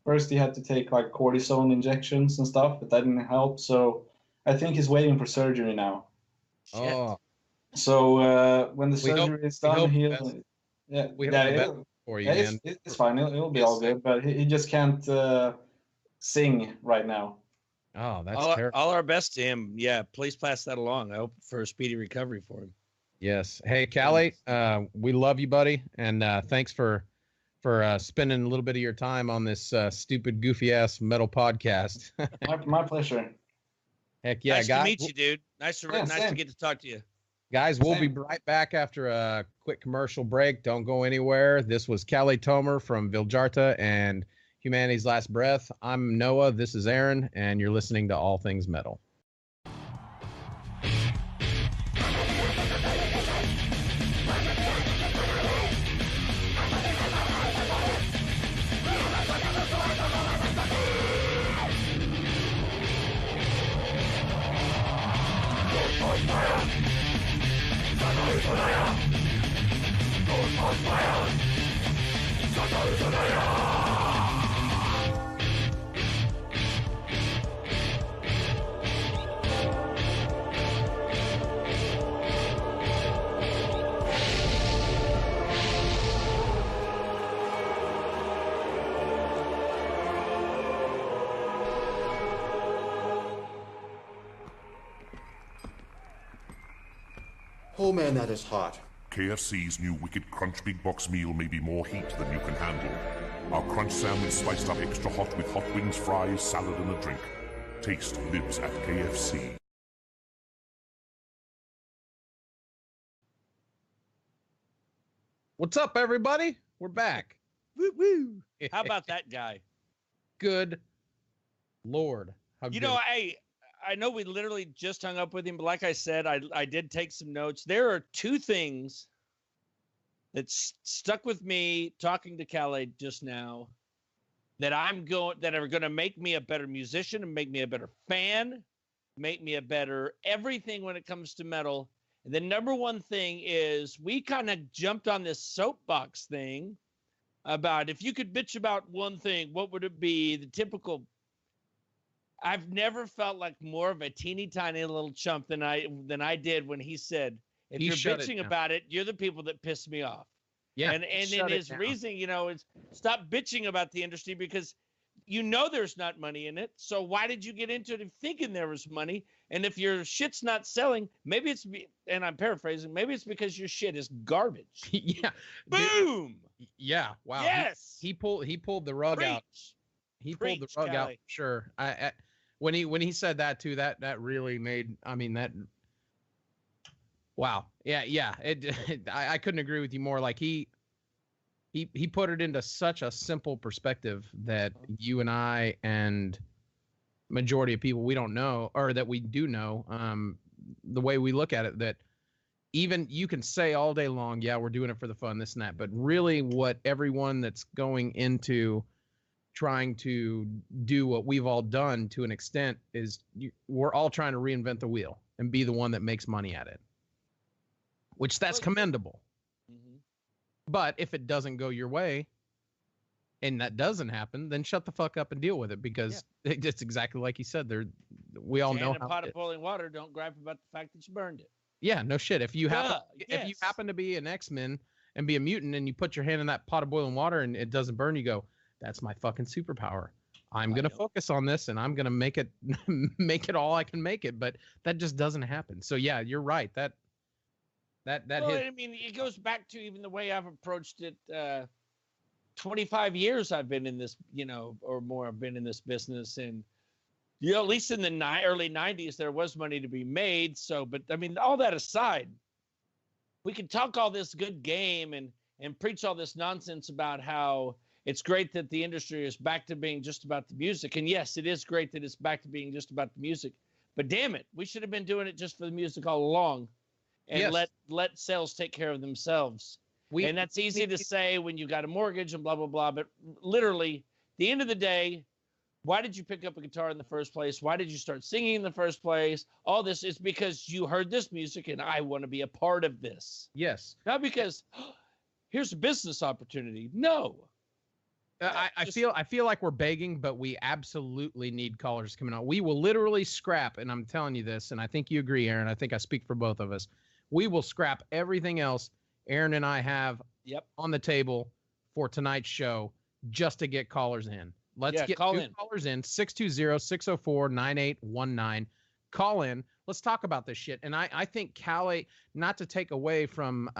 had to take like cortisone injections and stuff, but that didn't help. So I think he's waiting for surgery now. Oh. So when the surgery is done, we he'll hope yeah the best for you, man. It's fine. It'll be all good. But he just can't sing right now. Oh, that's terrible. All our best to him. Yeah, please pass that along. I hope for a speedy recovery for him. Yes. Hey, Calle, we love you, buddy, and thanks for spending a little bit of your time on this stupid, goofy ass metal podcast. My pleasure. Heck yeah, nice guys. to meet you, dude. Nice to get to talk to you. Guys, we'll be right back after a quick commercial break. Don't go anywhere. This was Calle Thomer from Vildhjarta and Humanity's Last Breath. I'm Noah. This is Aaron, and you're listening to All Things Metal. Oh man, that is hot. KFC's new Wicked Crunch Big Box meal may be more heat than you can handle. Our crunch sandwich spiced up extra hot with hot wings, fries, salad, and a drink. Taste lives at KFC. What's up, everybody? We're back. Woo woo! How about that guy? Good Lord. You know, I know we literally just hung up with him, but like I said, I did take some notes. There are two things that stuck with me talking to Calle just now that are going to make me a better musician and make me a better fan, make me a better everything when it comes to metal. And the number one thing is we kind of jumped on this soapbox thing about if you could bitch about one thing, what would it be? The typical. I've never felt like more of a teeny tiny little chump than I did when he said, if you're bitching about it, you're the people that piss me off. Yeah. And in his reasoning, is stop bitching about the industry because there's not money in it. So why did you get into it thinking there was money? And if your shit's not selling, maybe it's, and I'm paraphrasing, maybe it's because your shit is garbage. Yeah. Boom. Yeah. Wow. Yes. He pulled the rug out. He pulled the rug out. Sure. When he said that too, that really made, wow. Yeah. I couldn't agree with you more. Like he put it into such a simple perspective that you and I and majority of people we don't know, or that we do know, the way we look at it, that even you can say all day long, yeah, we're doing it for the fun, this and that, but really what everyone that's going into trying to do what we've all done to an extent is we're all trying to reinvent the wheel and be the one that makes money at it, which that's commendable. Mm-hmm. But if it doesn't go your way and that doesn't happen, then shut the fuck up and deal with it, because it's exactly like you said. We all know how. A pot of boiling water, don't gripe about the fact that you burned it. Yeah, no shit. If you happen to be an X-Men and be a mutant and you put your hand in that pot of boiling water and it doesn't burn, you go, that's my fucking superpower. I'm going to focus on this and I'm going to make it all I can make it. But that just doesn't happen. So yeah, you're right. That hit. I mean, it goes back to even the way I've approached it. 25 years I've been in this, or more, I've been in this business, and at least in the early 90s, there was money to be made. So, but I mean, all that aside, we can talk all this good game and preach all this nonsense about how it's great that the industry is back to being just about the music. And yes, it is great that it's back to being just about the music. But damn it, we should have been doing it just for the music all along, and let sales take care of themselves. And that's easy to say when you got a mortgage and blah, blah, blah. But literally, at the end of the day, Why did you pick up a guitar in the first place? Why did you start singing in the first place? All this is because you heard this music and I want to be a part of this. Yes. Not because here's a business opportunity. No. I feel like we're begging, but we absolutely need callers coming on. We will literally scrap, and I'm telling you this, and I think you agree, Aaron. I think I speak for both of us. We will scrap everything else Aaron and I have on the table for tonight's show just to get callers in. Let's get callers in. 620-604-9819. Call in. Let's talk about this shit. And I think Calle, not to take away from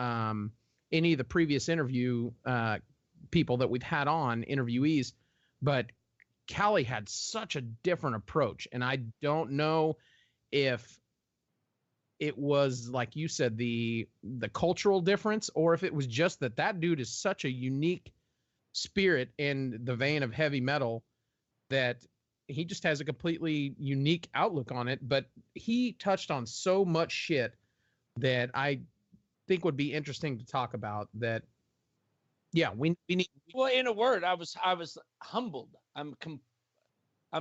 any of the previous interview people that we've had on, interviewees, but Calle had such a different approach. And I don't know if it was, like you said, the cultural difference, or if it was just that dude is such a unique spirit in the vein of heavy metal that he just has a completely unique outlook on it. But he touched on so much shit that I think would be interesting to talk about. That we need. Well, in a word, I was humbled. I'm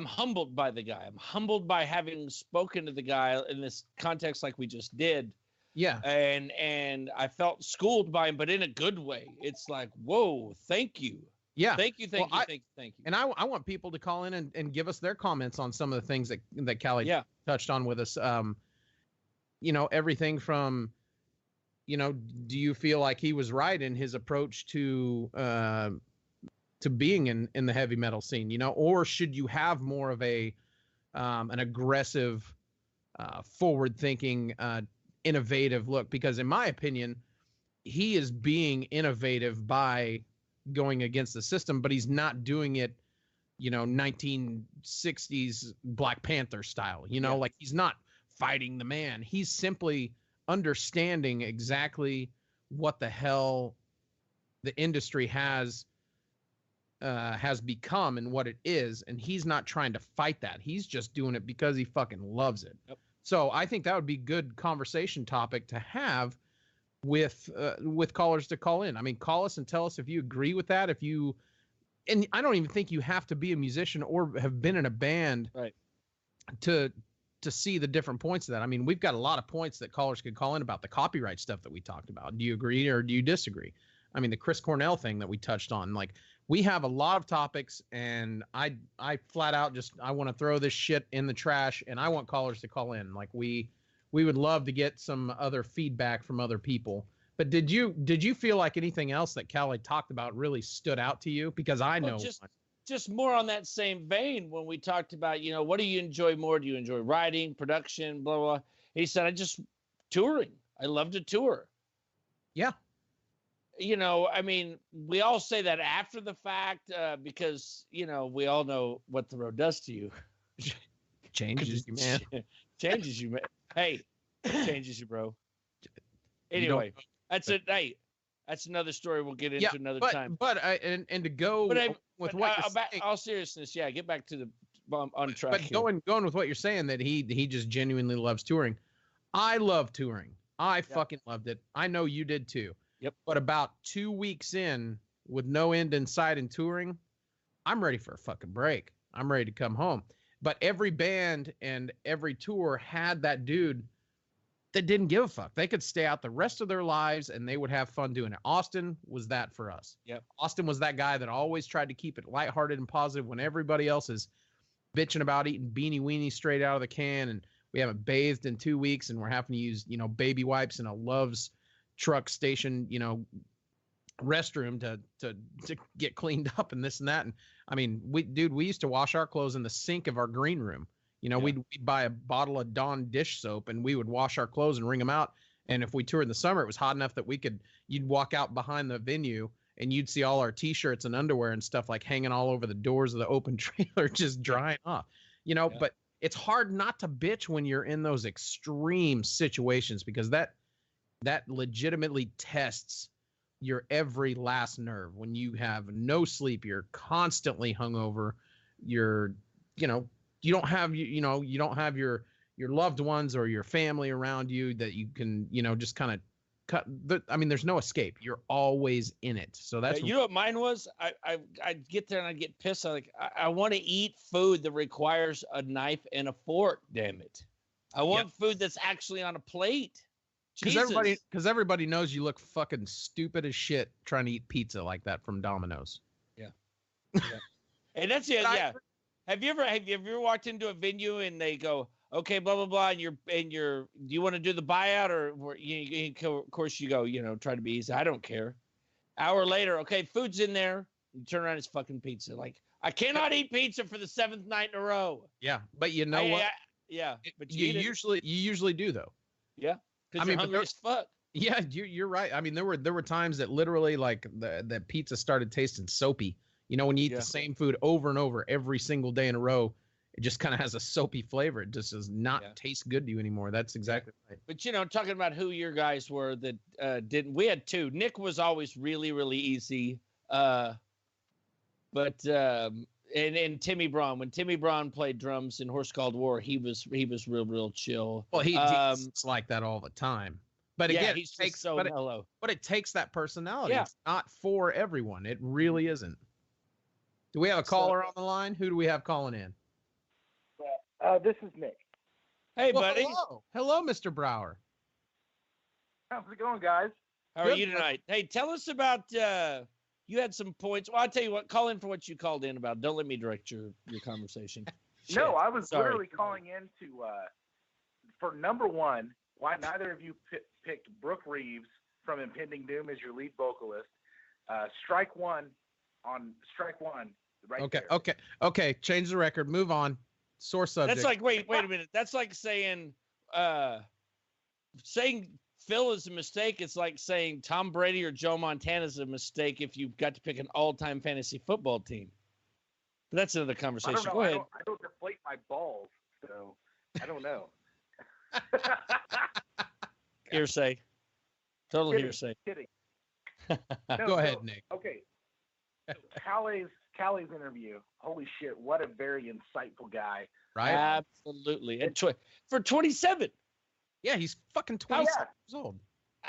humbled by the guy. I'm humbled by having spoken to the guy in this context like we just did. Yeah. And I felt schooled by him, but in a good way. It's like, whoa, thank you. Yeah. Thank you. Thank you. And I want people to call in and give us their comments on some of the things that Calle touched on with us. Everything from, do you feel like he was right in his approach to being in the heavy metal scene, or should you have more of an aggressive, forward thinking, innovative look? Because in my opinion, he is being innovative by going against the system, but he's not doing it, 1960s Black Panther style, like he's not fighting the man. He's simply understanding exactly what the hell the industry has become and what it is. And he's not trying to fight that. He's just doing it because he fucking loves it. Yep. So I think that would be good conversation topic to have with callers to call in. I mean, call us and tell us if you agree with that. And I don't even think you have to be a musician or have been in a band to see the different points of that. I mean, we've got a lot of points that callers could call in about the copyright stuff that we talked about. Do you agree or do you disagree? I mean, the Chris Cornell thing that we touched on, like, we have a lot of topics, and I flat out I want to throw this shit in the trash, and I want callers to call in. Like, we would love to get some other feedback from other people. But did you feel like anything else that Calle talked about really stood out to you? Because I know just more on that same vein when we talked about, what do you enjoy more? Do you enjoy writing, production, blah, blah. He said, I just touring. I love to tour. Yeah. I mean, we all say that after the fact because, we all know what the road does to you. Changes you, man. Changes you, man. Hey, changes you, bro. Anyway, that's it. Hey, that's another story we'll get into another time. But and to go with what you're saying, all seriousness, get back to the on track. But going with what you're saying, that he just genuinely loves touring. I love touring. I fucking loved it. I know you did too. Yep. But about 2 weeks in, with no end in sight in touring, I'm ready for a fucking break. I'm ready to come home. But every band and every tour had that dude that didn't give a fuck. They could stay out the rest of their lives and they would have fun doing it. Austin was that for us. Yep. Austin was that guy that always tried to keep it lighthearted and positive when everybody else is bitching about eating beanie weenie straight out of the can, and we haven't bathed in 2 weeks and we're having to use, baby wipes in a Love's truck station, restroom to get cleaned up and this and that. And I mean, we used to wash our clothes in the sink of our green room. We'd buy a bottle of Dawn dish soap and we would wash our clothes and wring them out. And if we toured in the summer, it was hot enough that you'd walk out behind the venue and you'd see all our t-shirts and underwear and stuff like hanging all over the doors of the open trailer, just drying off, but it's hard not to bitch when you're in those extreme situations, because that legitimately tests your every last nerve. When you have no sleep, you're constantly hungover, you don't have your loved ones or your family around you that you can, just kind of cut. I mean, there's no escape. You're always in it. So that's you know what mine was. I'd get there and I'd get pissed. I want to eat food that requires a knife and a fork. Damn it! I want food that's actually on a plate. Because everybody knows you look fucking stupid as shit trying to eat pizza like that from Domino's. Yeah. And that's it. Yeah. Have you ever walked into a venue and they go, okay, blah blah blah, and you're do you want to do the buyout, or of course you go, try to be easy. I don't care. Hour later, okay, food's in there. You turn around, it's fucking pizza. Like, I cannot eat pizza for the 7th night in a row. Yeah, but you know what? But you usually do though. Yeah, because you're hungry as fuck. Yeah, you're right. I mean, there were times that literally like the pizza started tasting soapy. When you eat the same food over and over every single day in a row, it just kind of has a soapy flavor. It just does not taste good to you anymore. That's exactly right. But talking about who your guys were that didn't. We had 2. Nick was always really, really easy. And Timmy Braun. When Timmy Braun played drums in Horse Called War, he was real chill. Well, he's like that all the time. But again, he's so mellow. But it takes that personality. Yeah. It's not for everyone. It really isn't. Do we have a caller on the line? Who do we have calling in? This is Nick. Hey, buddy. Hello, Mr. Brower. How's it going, guys? How are you tonight? Hey, tell us about you had some points. Well, I'll tell you what. Call in for what you called in about. Don't let me direct your conversation. No, I was literally calling in for number 1, why neither of you picked Brooke Reeves from Impending Doom as your lead vocalist. Strike one. Right Okay. there. Okay. Change the record. Move on. Sore subject. That's like wait a minute. That's like saying Phil is a mistake. It's like saying Tom Brady or Joe Montana is a mistake if you've got to pick an all-time fantasy football team. But that's another conversation. I don't know. Go ahead. I don't deflate my balls, so I don't know. Hearsay. Total hearsay. Kidding. Go ahead, Nick. Okay. Calle's interview. Holy shit! What a very insightful guy. Right? Absolutely. And for 27. Yeah, he's fucking 27 years old.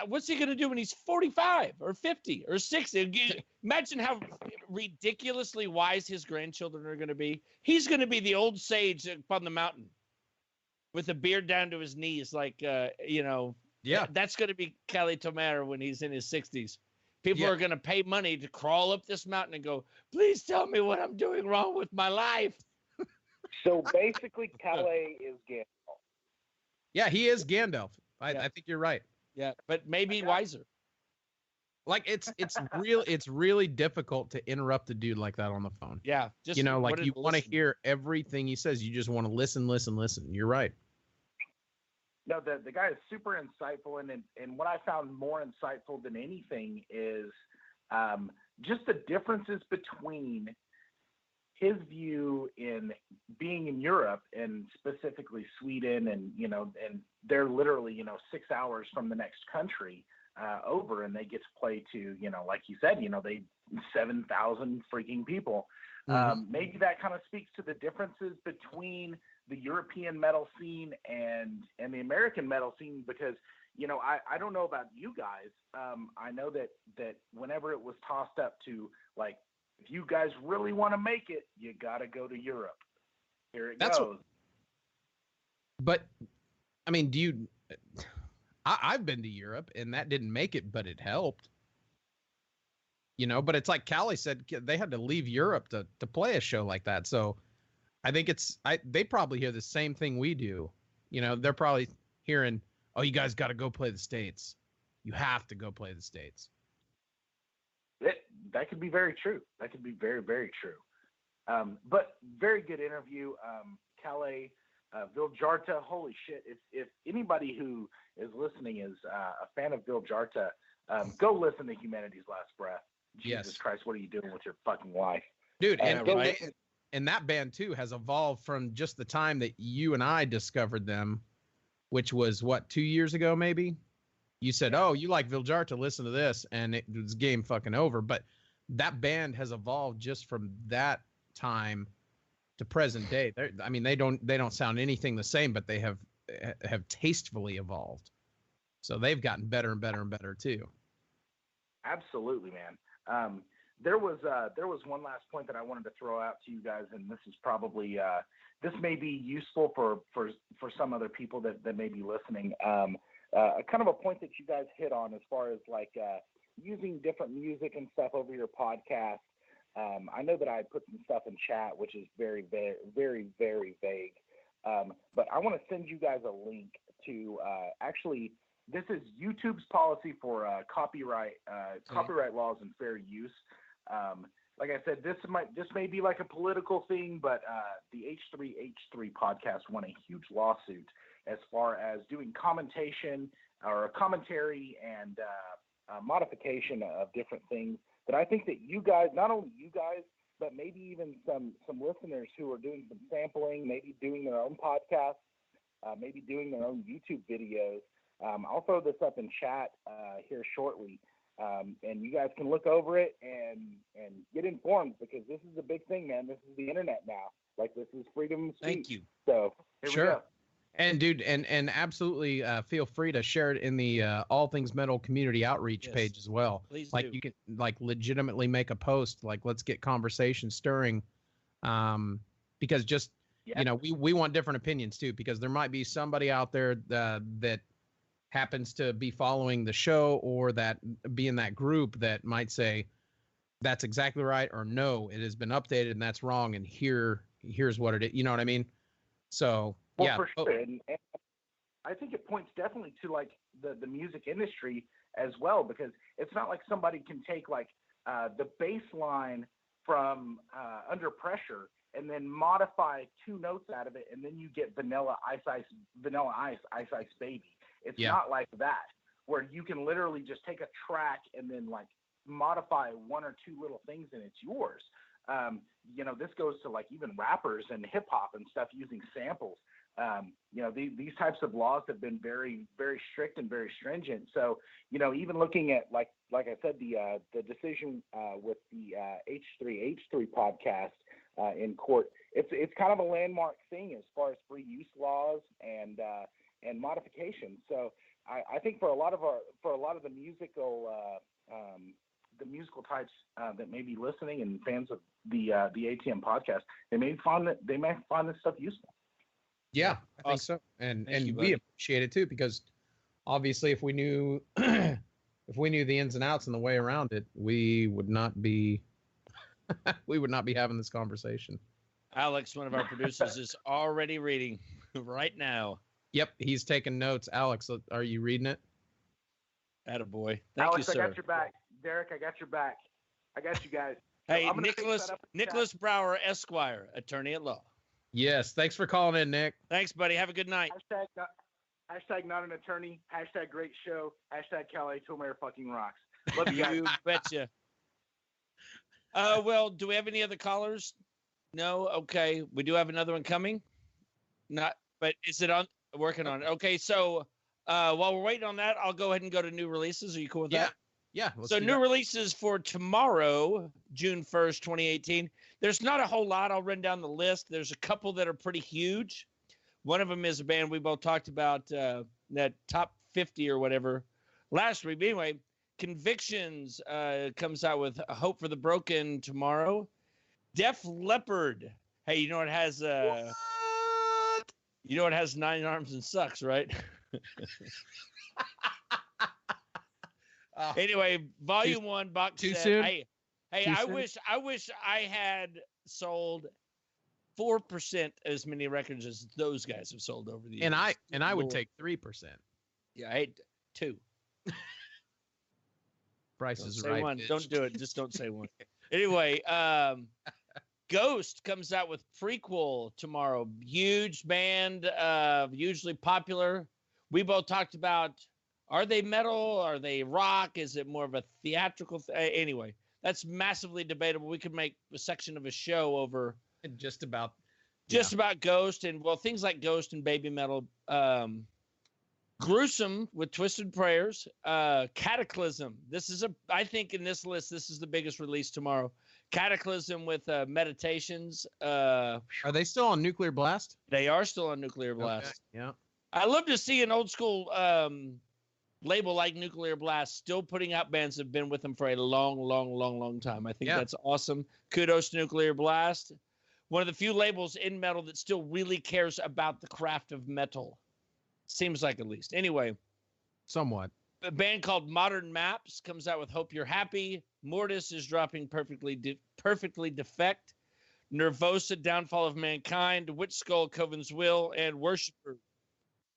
What's he gonna do when he's 45 or 50 or 60? Imagine how ridiculously wise his grandchildren are gonna be. He's gonna be the old sage up on the mountain with a beard down to his knees, like Yeah, that's gonna be Calle Thomer when he's in his 60s. People are going to pay money to crawl up this mountain and go, please tell me what I'm doing wrong with my life. So basically, Calle is Gandalf. Yeah, he is Gandalf. I think you're right. Yeah, but maybe wiser. Like it's really difficult to interrupt a dude like that on the phone. Yeah, just you want to hear everything he says. You just want to listen. You're right. No, the guy is super insightful, and what I found more insightful than anything is just the differences between his view in being in Europe and specifically Sweden, and they're literally 6 hours from the next country over, and they get to play to like you said, they 7,000 freaking people. Mm-hmm. Maybe that kind of speaks to the differences between the European metal scene and the American metal scene, because I don't know about you guys. I know that whenever it was tossed up to, like, if you guys really want to make it, you got to go to Europe. Here it goes. But I mean, I've been to Europe and that didn't make it, but it helped. But it's like Calle said, they had to leave Europe to play a show like that. So I think they probably hear the same thing we do. They're probably hearing, oh, you guys got to go play the States. You have to go play the States. That could be very true. That could be very, very true. But very good interview. Calle, Vildhjarta, holy shit. If anybody who is listening is a fan of Vildhjarta, go listen to Humanity's Last Breath. Jesus Christ, what are you doing with your fucking life? Dude, and that band too has evolved from just the time that you and I discovered them, which was 2 years ago maybe? You said, oh, you like Vildhjarta, listen to this, and it was game fucking over. But that band has evolved just from that time to present day. They don't sound anything the same, but they have tastefully evolved. So they've gotten better and better and better too. Absolutely, man. There was one last point that I wanted to throw out to you guys, and this is probably this may be useful for some other people that may be listening. Kind of a point that you guys hit on as far as like using different music and stuff over your podcast. I know that I put some stuff in chat, which is very, very, very, very vague. But I want to send you guys a link to actually. This is YouTube's policy for copyright laws and fair use. Like I said, this may be like a political thing, but the H3H3 podcast won a huge lawsuit as far as doing commentation or commentary and modification of different things that I think that you guys, not only you guys, but maybe even some listeners who are doing some sampling, maybe doing their own podcasts, maybe doing their own YouTube videos. I'll throw this up in chat here shortly, and you guys can look over it and get informed, because this is a big thing, man. This is the internet now. Like, this is freedom of speech. Thank you. So here we go. And dude, and absolutely feel free to share it in the All Things Metal community outreach page as well. Please like do. You can like legitimately make a post, like let's get conversation stirring, because just you know we want different opinions too, because there might be somebody out there that happens to be following the show or that be in that group that might say that's exactly right, or no, it has been updated and that's wrong, and here's what it is. You know what I mean? So. Well, yeah, for sure. And I think it points definitely to like the music industry as well, because it's not like somebody can take like the bass line from Under Pressure and then modify 2 notes out of it, and then you get Vanilla Ice, Ice Ice Baby. It's not like that, where you can literally just take a track and then like modify 1 or 2 little things and it's yours. You know, this goes to like even rappers and hip hop and stuff using samples. You know, these types of laws have been very, very strict and very stringent. So, you know, even looking at like I said, the decision with the H3H3 podcast in court, it's kind of a landmark thing as far as free use laws and modifications. So I think for a lot of the musical types that may be listening and fans of the ATM podcast, they may find this stuff useful. Yeah, I think so, and we appreciate it too, because obviously, if we knew the ins and outs and the way around it, we would not be having this conversation. Alex, one of our producers, is already reading right now. Yep, he's taking notes. Alex, are you reading it? Attaboy. Thank Alex, you, sir. I got your back. Derek, I got your back. I got you guys. Hey, So Nicholas Brower, Esquire, attorney at law. Yes, thanks for calling in, Nick. Thanks, buddy. Have a good night. Hashtag not an attorney. Hashtag great show. Hashtag Calle Thomer fucking rocks. Love you guys. You betcha. Well, do we have any other callers? No? Okay. We do have another one coming. Not, but is it on? Working on it. Okay, so while we're waiting on that, I'll go ahead and go to new releases. Are you cool with that? Yeah. So new releases for tomorrow, June 1st, 2018. There's not a whole lot. I'll run down the list. There's a couple that are pretty huge. One of them is a band we both talked about, that top 50 or whatever last week. But anyway, Convictions comes out with Hope for the Broken tomorrow. Def Leppard. Hey, you know it has you know it has 9 arms and sucks, right? Anyway, Volume 1 box too set. soon? Hey, I wish I had sold 4% as many records as those guys have sold over the years. And I would take 3%. Yeah, I hate 2. Price Don't is say right. one. Bitch. Don't do it. Just don't say one. Anyway, Ghost comes out with Prequel tomorrow. Huge band, hugely popular. We both talked about, are they metal? Are they rock? Is it more of a theatrical anyway, that's massively debatable. We could make a section of a show over just about Ghost, and well, things like Ghost and baby metal. Gruesome with Twisted Prayers. Cataclysm. I think in this list, this is the biggest release tomorrow. Cataclysm with Meditations. Are they still on Nuclear Blast? They are still on Nuclear Blast. Okay. Yeah. I love to see an old school label like Nuclear Blast still putting out bands that have been with them for a long time. I think that's awesome. Kudos to Nuclear Blast. One of the few labels in metal that still really cares about the craft of metal. Seems like, at least. Anyway. Somewhat. A band called Modern Maps comes out with Hope You're Happy. Mortis is dropping Perfectly Defect. Nervosa, Downfall of Mankind. Witch Skull, Coven's Will. And Worshipper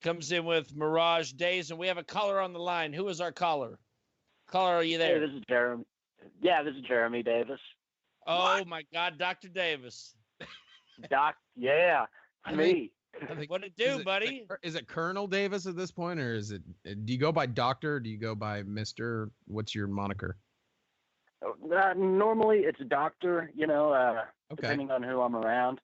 comes in with Mirage Days. And we have a caller on the line. Who is our caller? Caller, are you there? Hey, this is Jeremy. Yeah, this is Jeremy Davis. Oh, my God, Dr. Davis. Yeah, me. What it do, buddy? Is it Colonel Davis at this point, or is it? Do you go by Doctor? Do you go by Mister? What's your moniker? Normally, it's Doctor. Depending on who I'm around.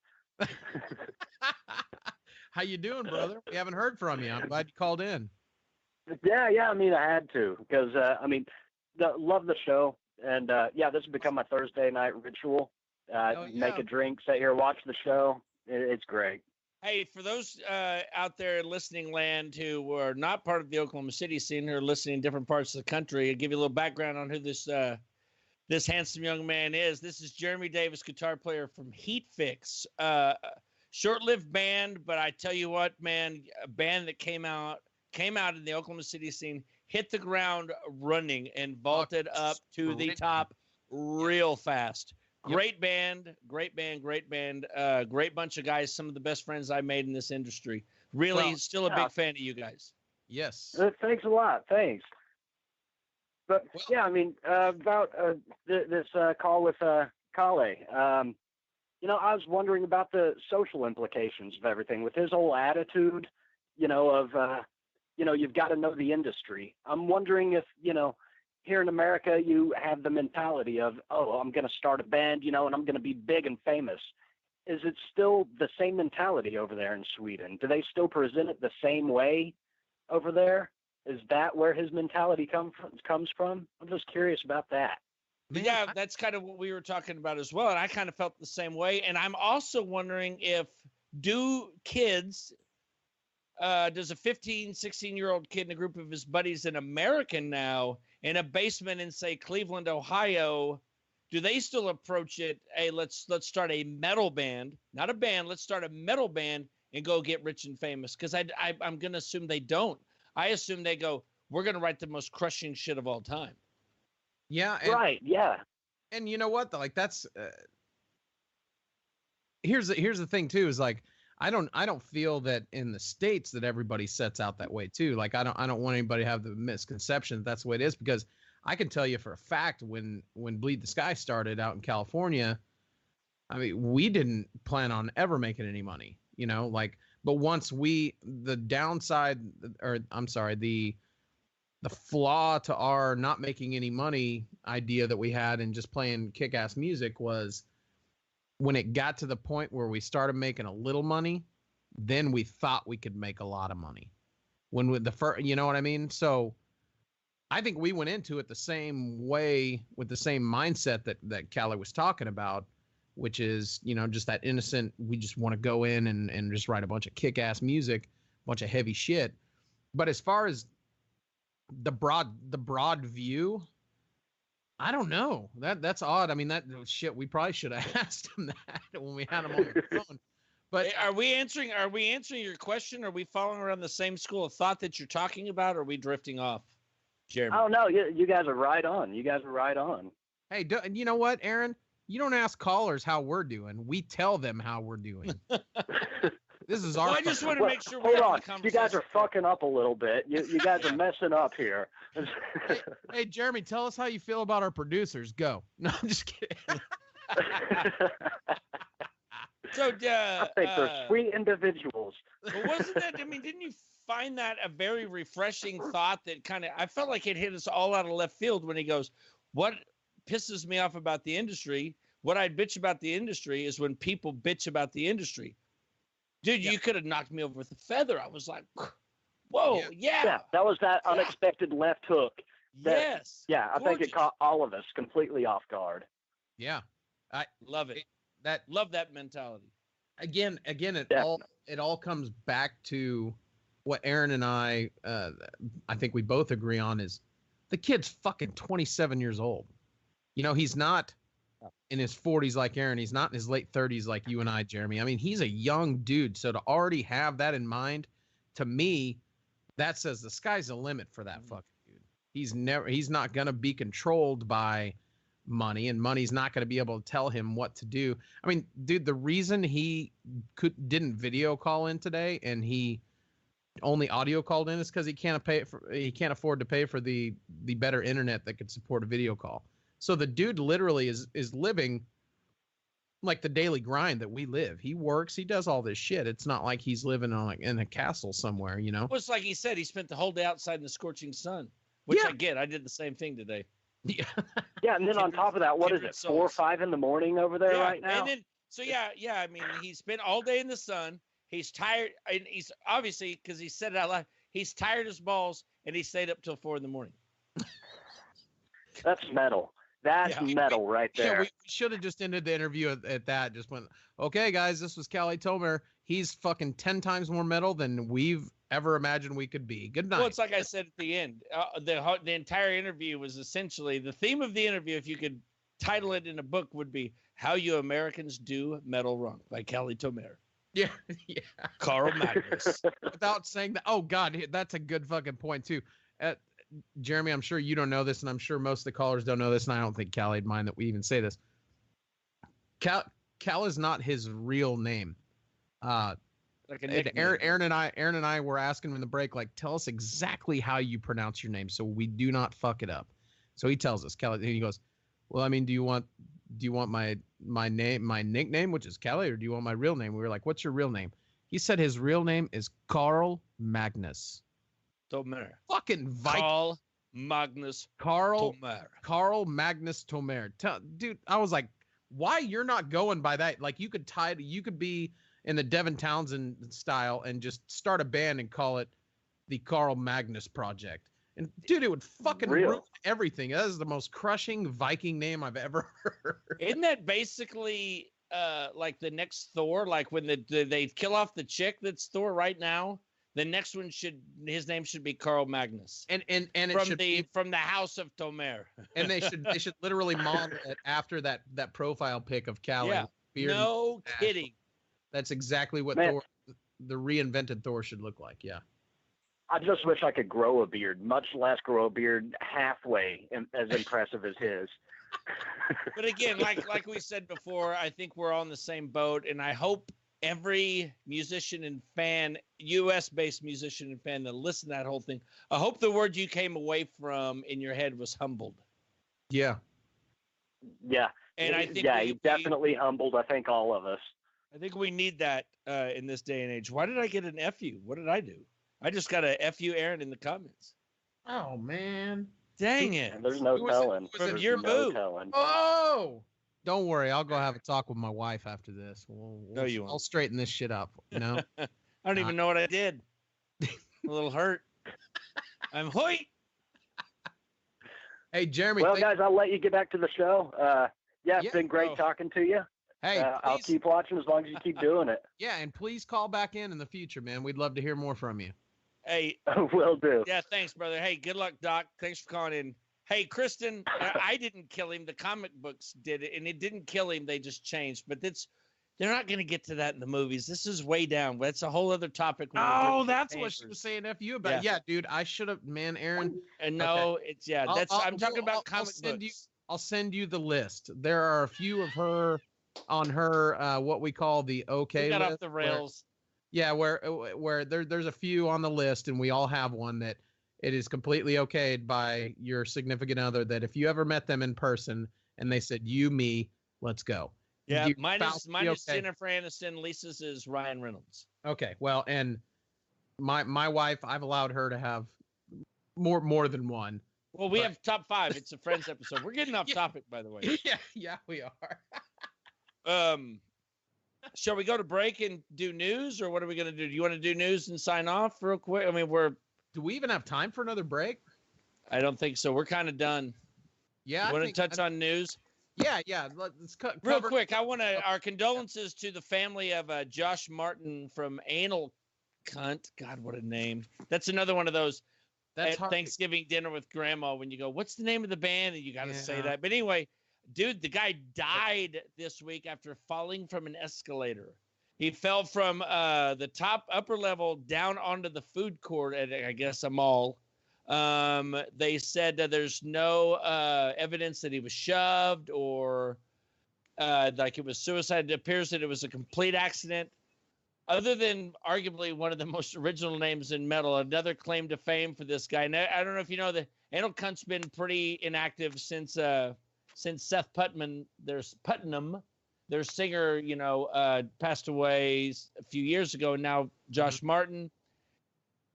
How you doing, brother? We haven't heard from you. I'm glad you called in. Yeah. I mean, I had to because love the show, and this has become my Thursday night ritual. Make a drink, sit here, watch the show. It's great. Hey, for those out there in listening land who are not part of the Oklahoma City scene, who are listening in different parts of the country, I'll give you a little background on who this handsome young man is. This is Jeremy Davis, guitar player from Heat Fix. Short-lived band, but I tell you what, man, a band that came out in the Oklahoma City scene, hit the ground running and vaulted up to the top real fast. Great band, great bunch of guys, some of the best friends I made in this industry. Really, still a big fan of you guys. Yes. Thanks a lot. Thanks. But, about this call with Calle, I was wondering about the social implications of everything. With his whole attitude, you've got to know the industry. I'm wondering if, here in America, you have the mentality of, I'm going to start a band, and I'm going to be big and famous. Is it still the same mentality over there in Sweden? Do they still present it the same way over there? Is that where his mentality comes from? I'm just curious about that. Yeah, that's kind of what we were talking about as well. And I kind of felt the same way. And I'm also wondering does a 15, 16-year-old kid and a group of his buddies in America now in a basement in, say, Cleveland, Ohio, do they still approach it, hey, let's start a metal band, not a band, let's start a metal band and go get rich and famous? Because I'm going to assume they don't. I assume they go, we're going to write the most crushing shit of all time. Yeah. Right, yeah. And you know what? Like, that's here's the thing, too, is like, I don't feel that in the States that everybody sets out that way too. Like I don't want anybody to have the misconception that that's the way it is, because I can tell you for a fact when Bleed the Sky started out in California, I mean, we didn't plan on ever making any money, but once the flaw to our not making any money idea that we had and just playing kick-ass music was when it got to the point where we started making a little money, then we thought we could make a lot of money. When with the first, you know what I mean? So I think we went into it the same way with the same mindset that Calle was talking about, which is, just that innocent, we just want to go in and just write a bunch of kick-ass music, a bunch of heavy shit. But as far as the broad view, I don't know. That's odd. I mean, shit, we probably should have asked him that when we had him on the phone. But are we answering your question? Are we following around the same school of thought that you're talking about? Or are we drifting off, Jeremy? Oh, no, you guys are right on. Hey, you know what, Aaron? You don't ask callers how we're doing. We tell them how we're doing. This is our. Well, I just want to make sure. Hold on, you guys are fucking up a little bit. You guys are messing up here. Hey, Jeremy, tell us how you feel about our producers. Go. No, I'm just kidding. So, I think they're sweet individuals. Well, wasn't that? I mean, didn't you find that a very refreshing thought? That I felt like it hit us all out of left field when he goes, "What pisses me off about the industry? What I bitch about the industry is when people bitch about the industry." Dude, you could have knocked me over with a feather. I was like, whoa, yeah. That was that unexpected left hook. Yes. Yeah, I think it caught all of us completely off guard. Yeah. I love it. Love that mentality. Again, it all comes back to what Aaron and I think we both agree on is the kid's fucking 27 years old. You know, he's not in his 40s like Aaron. He's not in his late 30s like you and I, Jeremy. I mean, he's a young dude. So to already have that in mind, to me, that says the sky's the limit for that fucking dude. He's not going to be controlled by money, and money's not going to be able to tell him what to do. I mean, dude, the reason he didn't video call in today and he only audio called in is because he can't afford to pay for the better internet that could support a video call. So the dude literally is living like the daily grind that we live. He works, he does all this shit. It's not like he's living on in a castle somewhere, you know. Well, it's like he said, he spent the whole day outside in the scorching sun, which I get. I did the same thing today. Yeah. Yeah, and then on top of that, what is it, 4 or 5 in the morning over there right now? And then, I mean, he spent all day in the sun. He's tired, and he's obviously, because he said it out loud, he's tired as balls, and he stayed up till 4 in the morning. That's metal. That's metal right there. Yeah, we should have just ended the interview at that. Just went, okay, guys, this was Calle Thomer. He's fucking 10 times more metal than we've ever imagined we could be. Good night. Well, it's like I said at the end. The entire interview was essentially, the theme of the interview, if you could title it in a book, would be How You Americans Do Metal Wrong by Calle Thomer. Yeah, yeah. Carl Magnus. Without saying that, oh, God, that's a good fucking point, too. Jeremy, I'm sure you don't know this, and I'm sure most of the callers don't know this, and I don't think Callie'd mind that we even say this. Cal is not his real name. Like a nickname. Aaron and I were asking him in the break, like, tell us exactly how you pronounce your name so we do not fuck it up. So he tells us, Callie, and he goes, well, I mean, do you want my name, my nickname, which is Callie, or do you want my real name? We were like, what's your real name? He said his real name is Carl Magnus. Thomer. Fucking Viking. Carl Magnus Thomer. Carl Magnus Thomer. Dude, I was like, why you're not going by that? Like, you could be in the Devin Townsend style and just start a band and call it the Carl Magnus Project. And dude, it would fucking ruin everything. That is the most crushing Viking name I've ever heard. Isn't that basically like the next Thor? Like when they kill off the chick that's Thor right now? The next one his name should be Carl Magnus. And from the House of Thomer. And they should literally model it after that profile pic of Callie. Yeah. No kidding. That's exactly what Thor, the reinvented Thor, should look like. Yeah. I just wish I could grow a beard, much less grow a beard halfway as impressive as his. But again, like we said before, I think we're on the same boat, and I hope every musician and fan, U.S.-based musician and fan that listened to that whole thing, I hope the word you came away from in your head was humbled. Yeah. Yeah. And I think he definitely humbled, I think, all of us. I think we need that in this day and age. Why did I get an FU? What did I do? I just got a FU Aaron in the comments. Oh, man. Dang it. And there's no telling. From your move. Oh! Don't worry, I'll go have a talk with my wife after this. No, you won't. I'll straighten this shit up. You know. I don't even know what I did. A little hurt. I'm hoit. Hey, Jeremy. Well, guys, I'll let you get back to the show. It's been great talking to you. Hey, I'll keep watching as long as you keep doing it. Yeah, and please call back in the future, man. We'd love to hear more from you. Hey, will do. Yeah, thanks, brother. Hey, good luck, Doc. Thanks for calling in. Hey, Kristen, I didn't kill him. The comic books did it, and it didn't kill him. They just changed. But they're not going to get to that in the movies. This is way down. That's a whole other topic. Oh, that's what she was saying. F you about. Yeah, dude, I should have, man, Aaron. And no, it's I'm talking about comic books. I'll send you the list. There are a few of her on her what we call the OK list. Got off the rails. Where there's a few on the list, and we all have one that it is completely okayed by your significant other that if you ever met them in person and they said, you, me, let's go. Yeah, mine is Jennifer Aniston. Lisa's is Ryan Reynolds. Okay, well, and my wife, I've allowed her to have more than one. Well, we have top 5. It's a Friends episode. We're getting off topic, by the way. Yeah, we are. Shall we go to break and do news, or what are we going to do? Do you want to do news and sign off real quick? I mean, do we even have time for another break? I don't think so. We're kind of done. Yeah. You want to touch on news? Yeah. Let's real quick. I want our condolences to the family of Josh Martin from anal Cunt. God, what a name. That's another one of those That's at hard. Thanksgiving dinner with grandma when you go, what's the name of the band? And you got to say that. But anyway, dude, the guy died this week after falling from an escalator. He fell from the upper level down onto the food court at, I guess, a mall. They said that there's no evidence that he was shoved or like it was suicide. It appears that it was a complete accident. Other than arguably one of the most original names in metal, another claim to fame for this guy. And I don't know if you know, the Anal Cunt's been pretty inactive since Seth Putnam, their singer, passed away a few years ago. And now Josh Martin.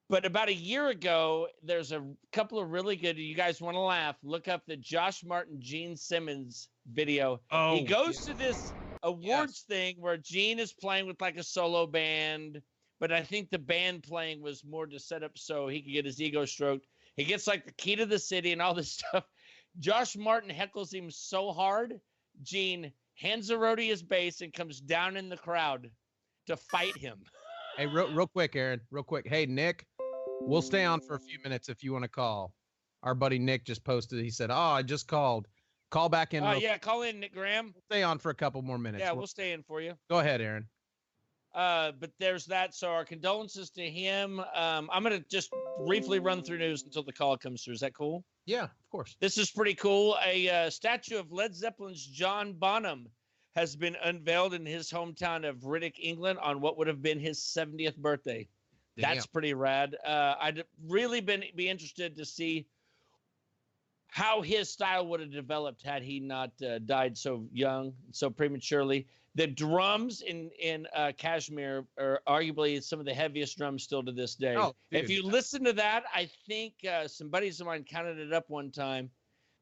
But about a year ago, there's a couple of really good. You guys want to laugh? Look up the Josh Martin Gene Simmons video. Oh, he goes to this awards thing where Gene is playing with like a solo band, but I think the band playing was more to set up so he could get his ego stroked. He gets like the key to the city and all this stuff. Josh Martin heckles him so hard, Gene hands a roadie his bass and comes down in the crowd to fight him. Hey, real quick, Aaron, real quick. Hey, Nick, we'll stay on for a few minutes if you want to call. Our buddy Nick just posted. He said, I just called. Call back in. Yeah, call in, Nick Graham. We'll stay on for a couple more minutes. Yeah, we'll stay in for you. Go ahead, Aaron. But there's that. So our condolences to him. I'm going to just briefly run through news until the call comes through. Is that cool? Yeah, of course. This is pretty cool. A statue of Led Zeppelin's John Bonham has been unveiled in his hometown of Riddick, England on what would have been his 70th birthday. Damn. That's pretty rad. I'd really be interested to see how his style would have developed had he not died so young, so prematurely. The drums in Kashmir are arguably some of the heaviest drums still to this day. Oh, dude. If you listen to that, I think some buddies of mine counted it up one time.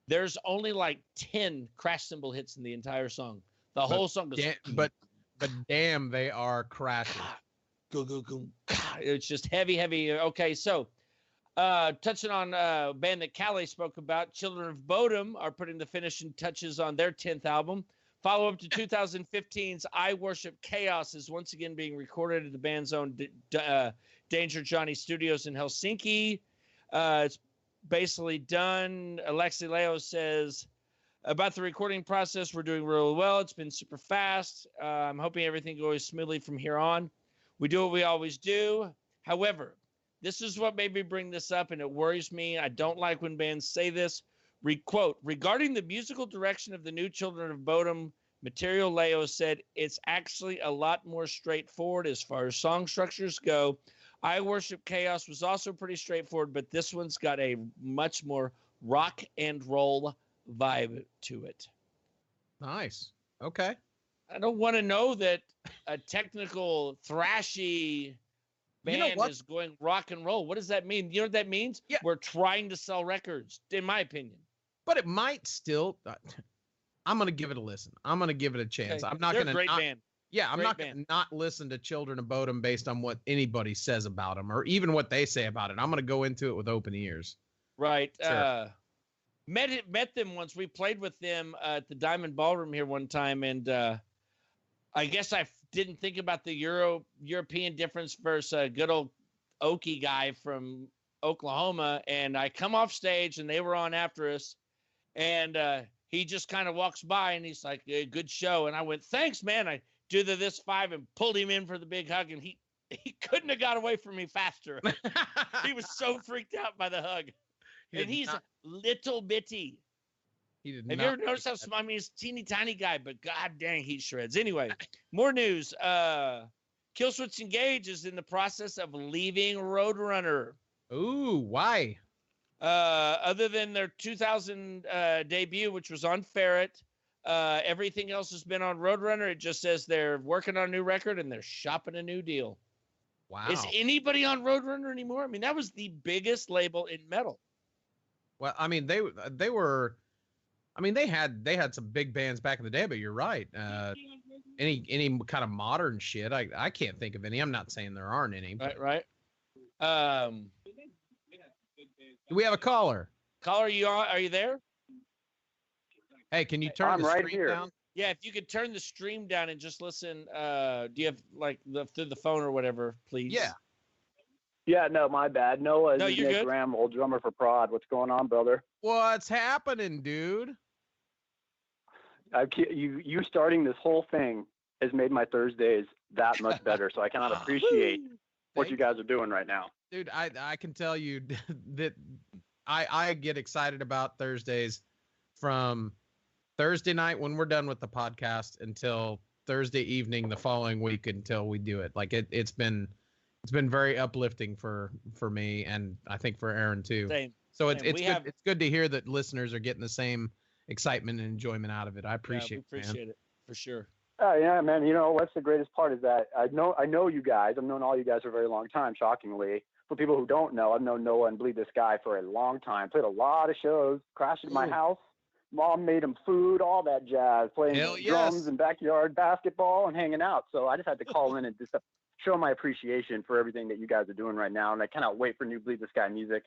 There's only like 10 crash cymbal hits in the entire song. The whole song goes. But damn, they are crashing. Go, go, go. It's just heavy, heavy. Okay, so touching on a band that Calle spoke about, Children of Bodom are putting the finishing touches on their 10th album. Follow-up to 2015's I Worship Chaos is once again being recorded at the band's own Danger Johnny Studios in Helsinki. It's basically done. Alexi Leo says, about the recording process, we're doing really well. It's been super fast. I'm hoping everything goes smoothly from here on. We do what we always do. However, this is what made me bring this up, and it worries me. I don't like when bands say this. Quote, regarding the musical direction of the new Children of Bodom material, Leo said, it's actually a lot more straightforward as far as song structures go. I Worship Chaos was also pretty straightforward, but this one's got a much more rock and roll vibe to it. Nice. Okay. I don't want to know that a technical thrashy band is going rock and roll. What does that mean? You know what that means? Yeah. We're trying to sell records, in my opinion. But it might still. I'm going to give it a listen. I'm going to give it a chance. Okay. I'm not going to. Great band. Yeah, I'm Great not going to not listen to Children of Bodom based on what anybody says about them or even what they say about it. I'm going to go into it with open ears. Right. Sure. Met them once. We played with them at the Diamond Ballroom here one time, and I guess I didn't think about the European difference versus a good old Okie guy from Oklahoma. And I come off stage, and they were on after us, and he just kind of walks by, and he's like, hey, good show. And I went, thanks, man. I do the this five and pulled him in for the big hug, and he couldn't have got away from me faster. He was so freaked out by the hug. And he's little bitty. Have you ever noticed how small? I mean, he's a teeny tiny guy, but god dang, he shreds. Anyway, more news. Killswitch Engage is in the process of leaving Roadrunner. Ooh, why? Other than their 2000 debut, which was on Ferret, everything else has been on Roadrunner. It just says they're working on a new record and they're shopping a new deal. Wow. Is anybody on Roadrunner anymore? I mean, that was the biggest label in metal. Well, I mean, they were. I mean, they had some big bands back in the day, but you're right. Any kind of modern shit, I can't think of any. I'm not saying there aren't any. Right. Do we have a caller? Caller, are you there? Hey, can you turn the stream down? Yeah, if you could turn the stream down and just listen. Do you have like through the phone or whatever, please? Yeah. Yeah, no, my bad. Noah, No, this is you're Nick good. Graham, old drummer for Prod. What's going on, brother? What's happening, dude? You starting this whole thing has made my Thursdays that much better, so I cannot appreciate what you guys are doing right now. Dude, I can tell you that I get excited about Thursdays from Thursday night when we're done with the podcast until Thursday evening the following week until we do it. Like it's been very uplifting for me, and I think for Aaron too. Same. So it's good. It's good to hear that listeners are getting the same excitement and enjoyment out of it. I appreciate it for sure. Yeah, man. You know what's the greatest part is that I know you guys. I've known all you guys for a very long time. Shockingly, for people who don't know, I've known Noah and Bleed This Guy for a long time. Played a lot of shows. Crashed at my house. Mom made him food, all that jazz. Playing drums and backyard basketball and hanging out. So I just had to call in and just show my appreciation for everything that you guys are doing right now. And I cannot wait for new Bleed This Guy music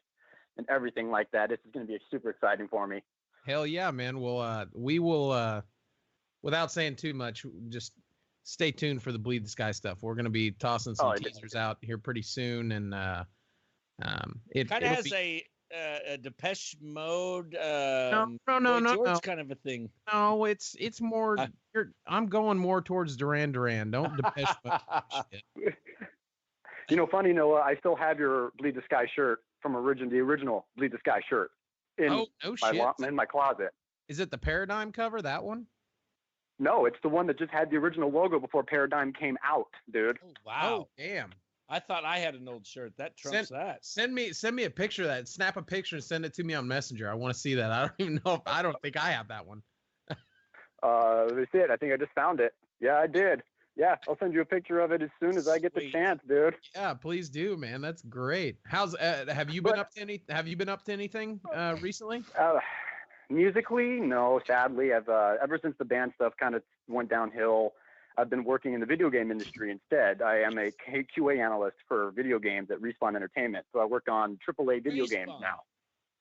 and everything like that. This is going to be super exciting for me. Hell yeah, man. We will, without saying too much, just stay tuned for the Bleed the Sky stuff. We're going to be tossing some teasers out here pretty soon. And it kind of has a Depeche Mode, no, George kind of a thing. No, it's more, I'm going more towards Duran Duran. Don't Depeche Mode shit. You know, funny, Noah, I still have your Bleed the Sky shirt from the original Bleed the Sky shirt in my closet. Is it the Paradigm cover, that one? No, it's the one that just had the original logo before Paradigm came out, dude. Oh, wow. Oh, damn. I thought I had an old shirt. That trumps that. Send me a picture of that. Snap a picture and send it to me on Messenger. I want to see that. I don't even know I don't think I have that one. That's it. I think I just found it. Yeah, I did. Yeah, I'll send you a picture of it as soon as I get the chance, dude. Yeah, please do, man. That's great. How's have you been up to anything recently? Musically, no, sadly. I've ever since the band stuff kind of went downhill, I've been working in the video game industry instead. I am a QA analyst for video games at Respawn Entertainment. So I work on AAA video games now.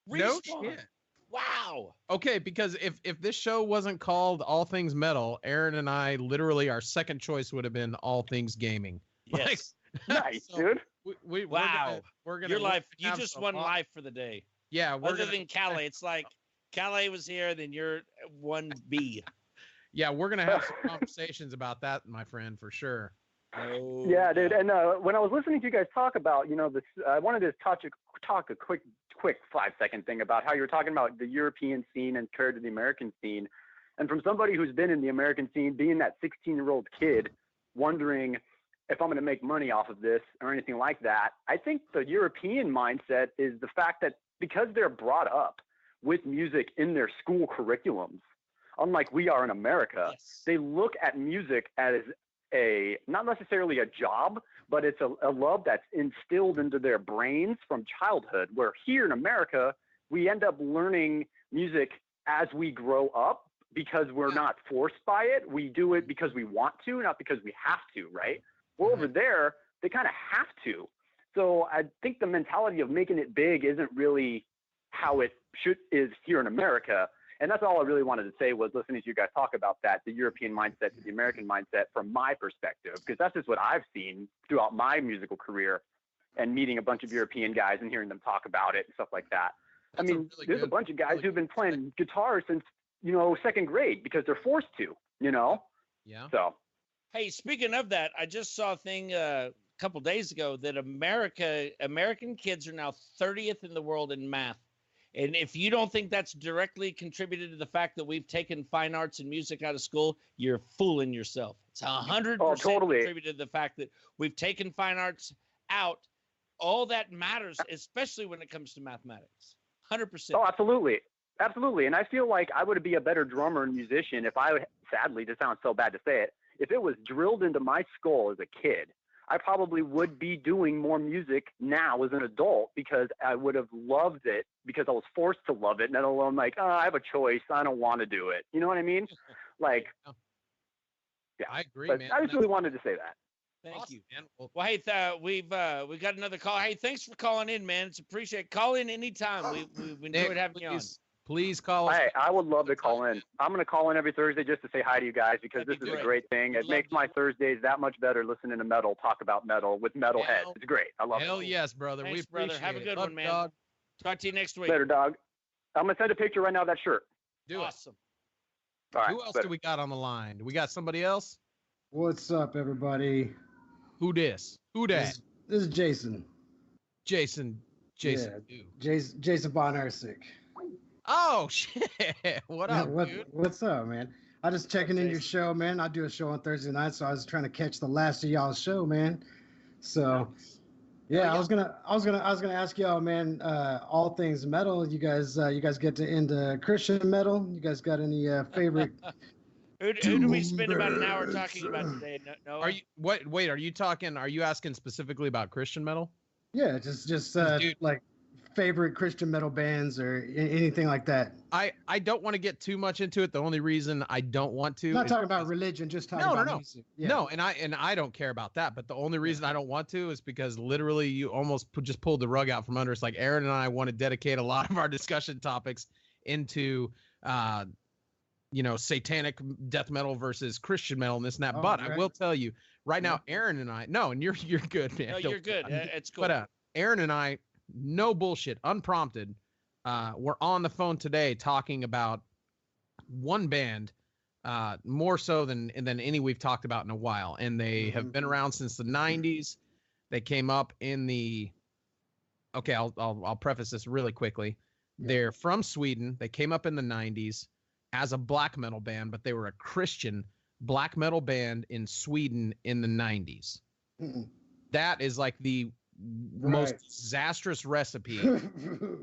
No shit. Wow. Okay, because if this show wasn't called All Things Metal, Aaron and I literally our second choice would have been All Things Gaming. Yes. Nice, dude. Wow. We're gonna your life. You just won life for the day. Yeah. Other than Calle, it's like Calle was here, then you're 1B. Yeah, we're gonna have some conversations about that, my friend, for sure. Oh, yeah, dude. And when I was listening to you guys talk about, this, I wanted to talk a quick 5-second thing about how you were talking about the European scene and compared to the American scene. And from somebody who's been in the American scene, being that 16-year-old kid, wondering if I'm going to make money off of this or anything like that, I think the European mindset is the fact that because they're brought up with music in their school curriculums, unlike we are in America, they look at music as not necessarily a job, but it's a love that's instilled into their brains from childhood, where here in America, we end up learning music as we grow up because we're not forced by it. We do it because we want to, not because we have to, right? Well, over there, they kind of have to. So I think the mentality of making it big isn't really how it is here in America. And that's all I really wanted to say was listening to you guys talk about that, the European mindset to the American mindset from my perspective, because that's just what I've seen throughout my musical career and meeting a bunch of European guys and hearing them talk about it and stuff like that. That's there's a bunch of guys who've been playing guitar since, second grade because they're forced to, Yeah. So. Hey, speaking of that, I just saw a thing a couple days ago that American kids are now 30th in the world in math. And if you don't think that's directly contributed to the fact that we've taken fine arts and music out of school, you're fooling yourself. It's 100% contributed to the fact that we've taken fine arts out. All that matters, especially when it comes to mathematics. 100%. Oh, absolutely. Absolutely. And I feel like I would be a better drummer and musician if I, sadly, this sounds so bad to say it, if it was drilled into my skull as a kid. I probably would be doing more music now as an adult because I would have loved it because I was forced to love it. Let alone like, I have a choice. I don't want to do it. You know what I mean? Like, yeah, I agree, but man. I just really wanted to say that. Thank you, man. Well, hey, we've got another call. Hey, thanks for calling in, man. It's appreciated. Call in anytime. We've enjoyed having you on. Please call us. Hey, I would love to call in. I'm going to call in every Thursday just to say hi to you guys because this is a great thing. It makes my Thursdays that much better listening to metal, talk about metal with metalheads. It's great. I love it. Hell yes, brother. Thanks, We appreciate brother. Have a good Love one, man. Dog. Talk to you next week. Later, dog. I'm going to send a picture right now of that shirt. Do awesome. It. All right, Who else do we got on the line? Do we got somebody else? What's up, everybody? Who this? Who that? This is Jason. Jason. Yeah, Jason Von Ersick. Oh shit! What up, dude? What's up, man? I just checking in your show, man. I do a show on Thursday night, so I was trying to catch the last of y'all's show, man. So, yeah, I was gonna ask y'all, man. All things metal. You guys get into Christian metal? You guys got any favorite? Who do we spend about an hour talking about today? No. Are you Wait, are you talking? Are you asking specifically about Christian metal? Yeah, just like favorite Christian metal bands or anything like that. I don't want to get too much into it. The only reason I don't want to. I'm not talking about religion, just talking about music. Yeah. No, and I don't care about that. But the only reason I don't want to is because literally you almost just pulled the rug out from under us. Like Aaron and I want to dedicate a lot of our discussion topics into satanic death metal versus Christian metal and this and that. But right. I will tell you right now, Aaron and I, and you're good, man. No, you're good. It's cool. But Aaron and I, no bullshit, unprompted, we're on the phone today talking about one band, more so than any we've talked about in a while. And they have been around since the 90s. They came up in the, okay, I'll preface this really quickly. Yeah. They're from Sweden. They came up in the 90s as a black metal band, but they were a Christian black metal band in Sweden in the 90s. That is like the most disastrous recipe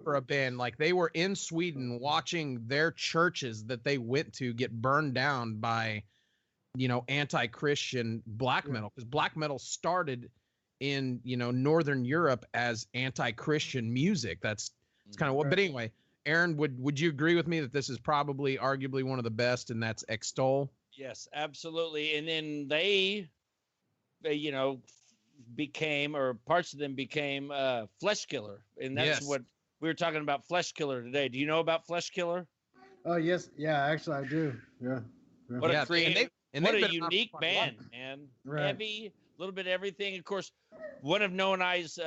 for a band. Like they were in Sweden watching their churches that they went to get burned down by, anti-Christian black metal, because black metal started in, Northern Europe as anti-Christian music. It's kind of what, but anyway, Aaron, would you agree with me that this is probably arguably one of the best, and that's Extol? Yes, absolutely. And then they became, or parts of them became Flesh Killer, and that's what we were talking about. Flesh Killer today. Do you know about Flesh Killer? Oh yes, yeah, actually I do. Yeah. What a creative, what a unique band, man. Right. Heavy, a little bit of everything. Of course, one of Noah and I's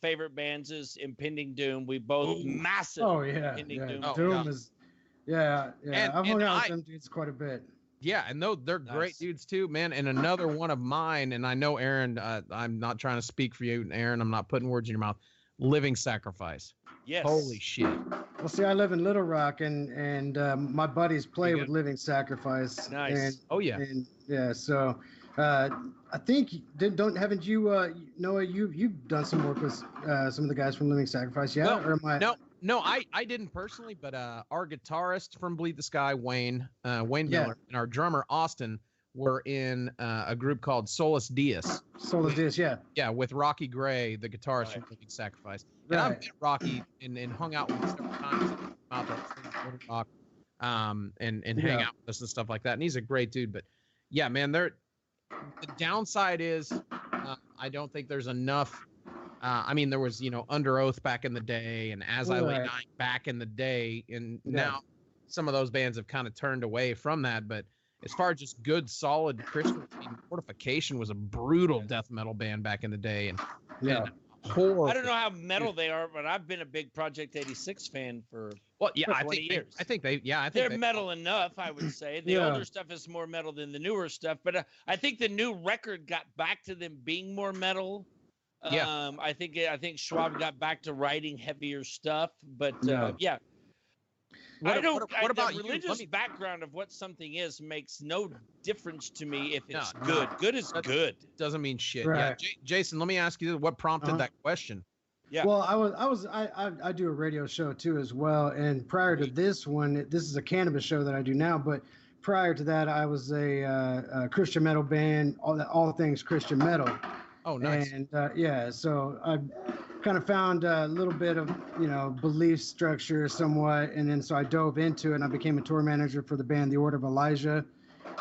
favorite bands is Impending Doom. We both massive. Oh yeah, Impending Doom. Doom is, yeah. I've hung out with them dudes quite a bit. Yeah, and they're great dudes too, man. And another one of mine, and I know Aaron, I'm not trying to speak for you, Aaron. I'm not putting words in your mouth. Living Sacrifice. Yes. Holy shit. Well, see, I live in Little Rock, and my buddies play with Living Sacrifice. Nice. And, so I think haven't you Noah? You've done some work with some of the guys from Living Sacrifice, yeah? Well, or am I? No, I didn't personally, but our guitarist from Bleed the Sky, Wayne Miller, and our drummer Austin were in a group called Solus Deus. Solus Deus, yeah. Yeah, with Rocky Gray, the guitarist from Living Sacrifice. And I've met Rocky and hung out with him several times out there in Rock, and hang out with us and stuff like that. And he's a great dude. But yeah, man, the downside is I don't think there's enough. There was, Under Oath back in the day, and As I Lay Dying back in the day, and now some of those bands have kind of turned away from that. But as far as just good, solid Christian, Mortification was a brutal death metal band back in the day, and horrible. I don't know how metal they are, but I've been a big Project 86 fan for 20 years. I think they're metal enough. I would say the older stuff is more metal than the newer stuff, but I think the new record got back to them being more metal. I think Schwab got back to writing heavier stuff, but What about the religious background of what something is makes no difference to me if it's good. Good is good. Doesn't mean shit. Right. Yeah, Jason, let me ask you what prompted that question. Yeah. Well, I do a radio show too as well, and prior to this one, this is a cannabis show that I do now, but prior to that, I was a Christian metal band, all things Christian metal. Oh, nice. And so I kind of found a little bit of, belief structure somewhat. And then so I dove into it and I became a tour manager for the band, The Order of Elijah.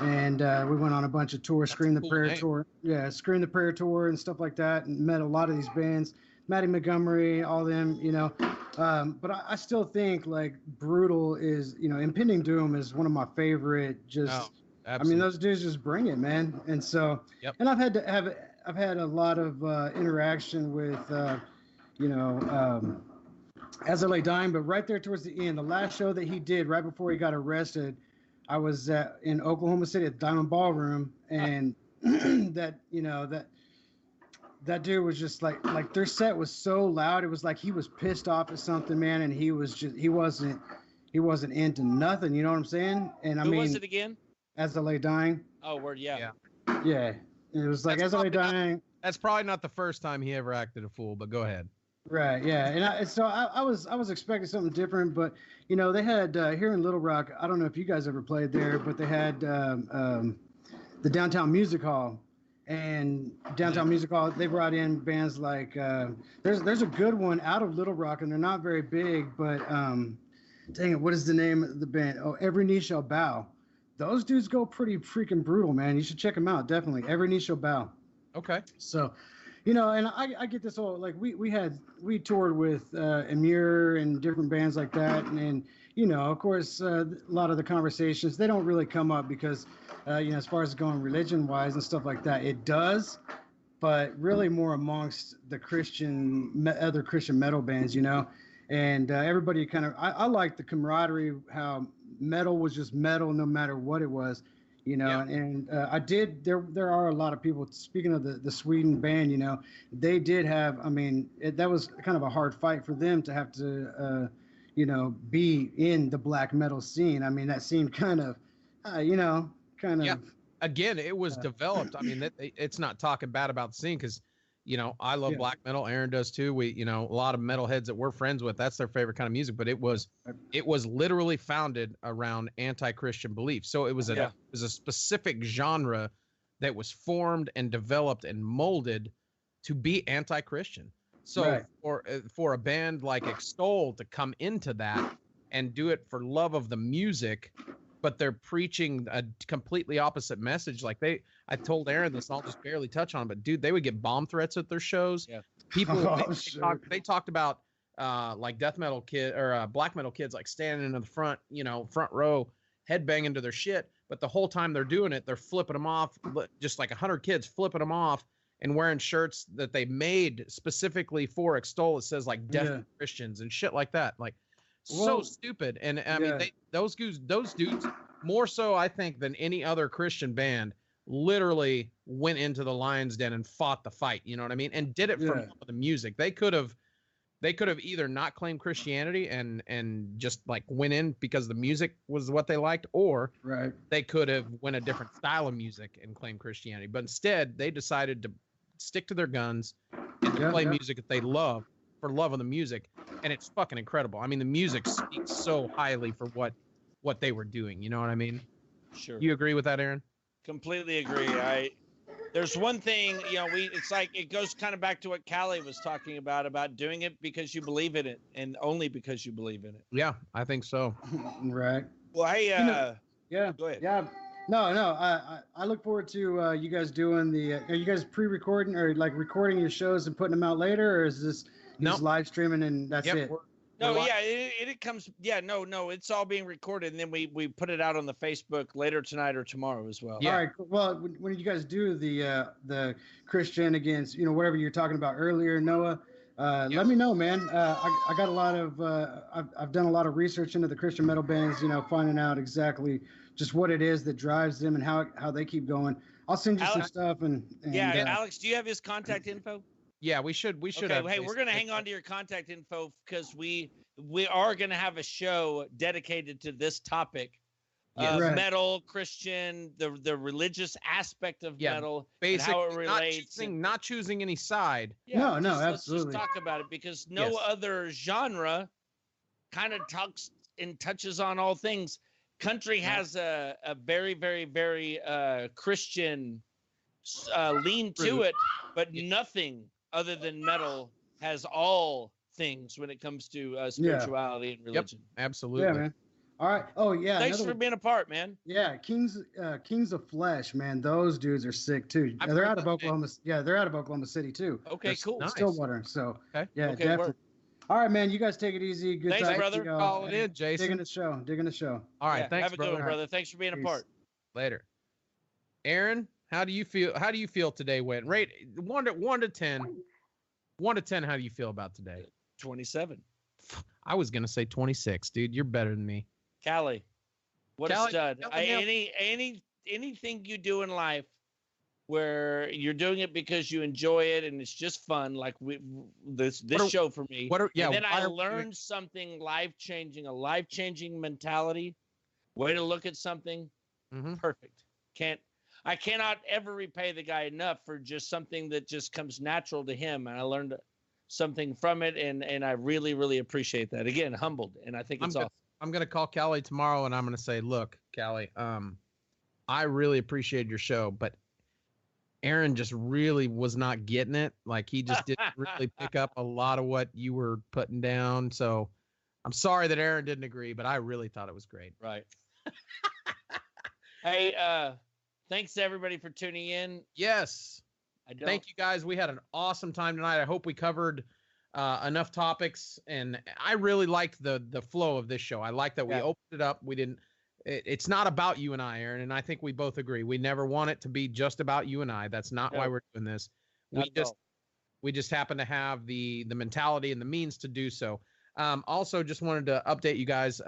And we went on a bunch of tours, Scream the Prayer Tour. Yeah, Scream the Prayer Tour and stuff like that. And met a lot of these bands, Matty Montgomery, all them, But I still think like Brutal is, Impending Doom is one of my favorite. Just, I mean, those dudes just bring it, man. And so, and I've had a lot of interaction with, As I Lay Dying, but right there towards the end, the last show that he did right before he got arrested, I was in Oklahoma City at Diamond Ballroom, and that dude was just like their set was so loud. It was like he was pissed off at something, man, and he wasn't into nothing. You know what I'm saying? And Who was it again? As I Lay Dying. Oh, word, yeah. Yeah. It was like As I Lay Dying. That's probably not the first time he ever acted a fool, but go ahead. Right. Yeah. And so I was expecting something different, but they had here in Little Rock. I don't know if you guys ever played there, but they had the Downtown Music Hall. And Downtown Music Hall, they brought in bands like there's a good one out of Little Rock, and they're not very big, but dang it, what is the name of the band? Oh, Every Knee Shall Bow. Those dudes go pretty freaking brutal, man. You should check them out, definitely. Every Knee Shall Bow. Okay. So, and I get this whole like we toured with Emir and different bands like that, and of course, a lot of the conversations, they don't really come up because, as far as going religion-wise and stuff like that, it does, but really more amongst the other Christian metal bands, and everybody kind of, I like the camaraderie, how metal was just metal no matter what it was, and there are a lot of people, speaking of the Sweden band, they did have, that was kind of a hard fight for them to have to, be in the black metal scene. I mean, that seemed kind of, Yeah. Again, it was developed. I mean, it's not talking bad about the scene because, I love black metal. Aaron does too. We, a lot of metalheads that we're friends with, that's their favorite kind of music. But it was literally founded around anti-Christian beliefs. So it was a specific genre that was formed and developed and molded to be anti-Christian. So for a band like Extol to come into that and do it for love of the music, but they're preaching a completely opposite message. Like I told Aaron this, and I'll just barely touch on it, but dude, they would get bomb threats at their shows. Yeah. People, they talked about like death metal kid or black metal kids, like standing in the front, front row, headbanging to their shit. But the whole time they're doing it, they're flipping them off, just like 100 kids flipping them off and wearing shirts that they made specifically for Extol. It says like death to Christians and shit like that. Like, so stupid. And I mean, those dudes, more so I think than any other Christian band, literally went into the lion's den and fought the fight. You know what I mean? And did it from the music. They could have either not claimed Christianity and just like went in because the music was what they liked, or they could have went a different style of music and claimed Christianity. But instead, they decided to stick to their guns and to play music that they love for love of the music. And it's fucking incredible. I mean, the music speaks so highly for what they were doing. You know what I mean? Sure. You agree with that, Aaron? Completely agree. There's one thing, it's like, it goes kind of back to what Calle was talking about doing it because you believe in it and only because you believe in it. Yeah, I think so. Right. Well, yeah. Go ahead. Yeah. No. I look forward to you guys doing the. Are you guys pre-recording or like recording your shows and putting them out later, or is this just live streaming and that's it? No, yeah, it comes. Yeah, no, it's all being recorded, and then we put it out on the Facebook later tonight or tomorrow as well. Yeah. All right. Well, when you guys do the Christian against whatever you're talking about earlier, Noah, let me know, man. I got a lot of I've done a lot of research into the Christian metal bands, finding out exactly just what it is that drives them and how they keep going. I'll send you some stuff and Alex, do you have his contact info? Yeah, we should. Okay, hey, we're gonna hang on to your contact info because we are gonna have a show dedicated to this topic. Metal, Christian, the religious aspect of metal, basically how it relates. Not choosing any side. Yeah, no, absolutely. Let's just talk about it because no other genre kind of talks and touches on all things. Country has a very, very, very Christian lean to it, but nothing other than metal has all things when it comes to spirituality and religion. Yep, absolutely. Yeah, man. All right. Oh, yeah. Thanks for being a part, man. Yeah, Kings of Flesh, man. Those dudes are sick too. They're out of Oklahoma. Yeah, they're out of Oklahoma City too. Okay, cool. Stillwater. So, okay. Yeah, definitely. All right, man. You guys take it easy. Good Thanks, time. brother. Call it in, Jason. Digging the show. Digging the show. All right, Yeah, thanks, have a good brother. one, brother. Thanks for being a Peace. part. Later. Aaron, how do you feel? How do you feel today went? Rate 1 to 10. 1 to 10, how do you feel about today? 27. I was gonna say 26, dude. You're better than me. Callie, what a Callie, stud. Callie, Anything you do in life where you're doing it because you enjoy it and it's just fun, like this show for me. And then I learned something life-changing, a life-changing mentality, way to look at something. Perfect. I cannot ever repay the guy enough for just something that just comes natural to him. And I learned something from it, and I really, really appreciate that. Again, humbled, and I think it's awesome. I'm gonna call Callie tomorrow, and I'm gonna say, look, Callie, I really appreciate your show, but Aaron just really was not getting it. Like, he just didn't really pick up a lot of what you were putting down. So I'm sorry that Aaron didn't agree, but I really thought it was great. Right. Hey, thanks to everybody for tuning in. Yes. Thank you guys. We had an awesome time tonight. I hope we covered enough topics, and I really liked the flow of this show. I like that we opened it up. We didn't. It's not about you and I, Aaron, and I think we both agree. We never want it to be just about you and I. That's not why we're doing this. We just happen to have the mentality and the means to do so. Also, just wanted to update you guys.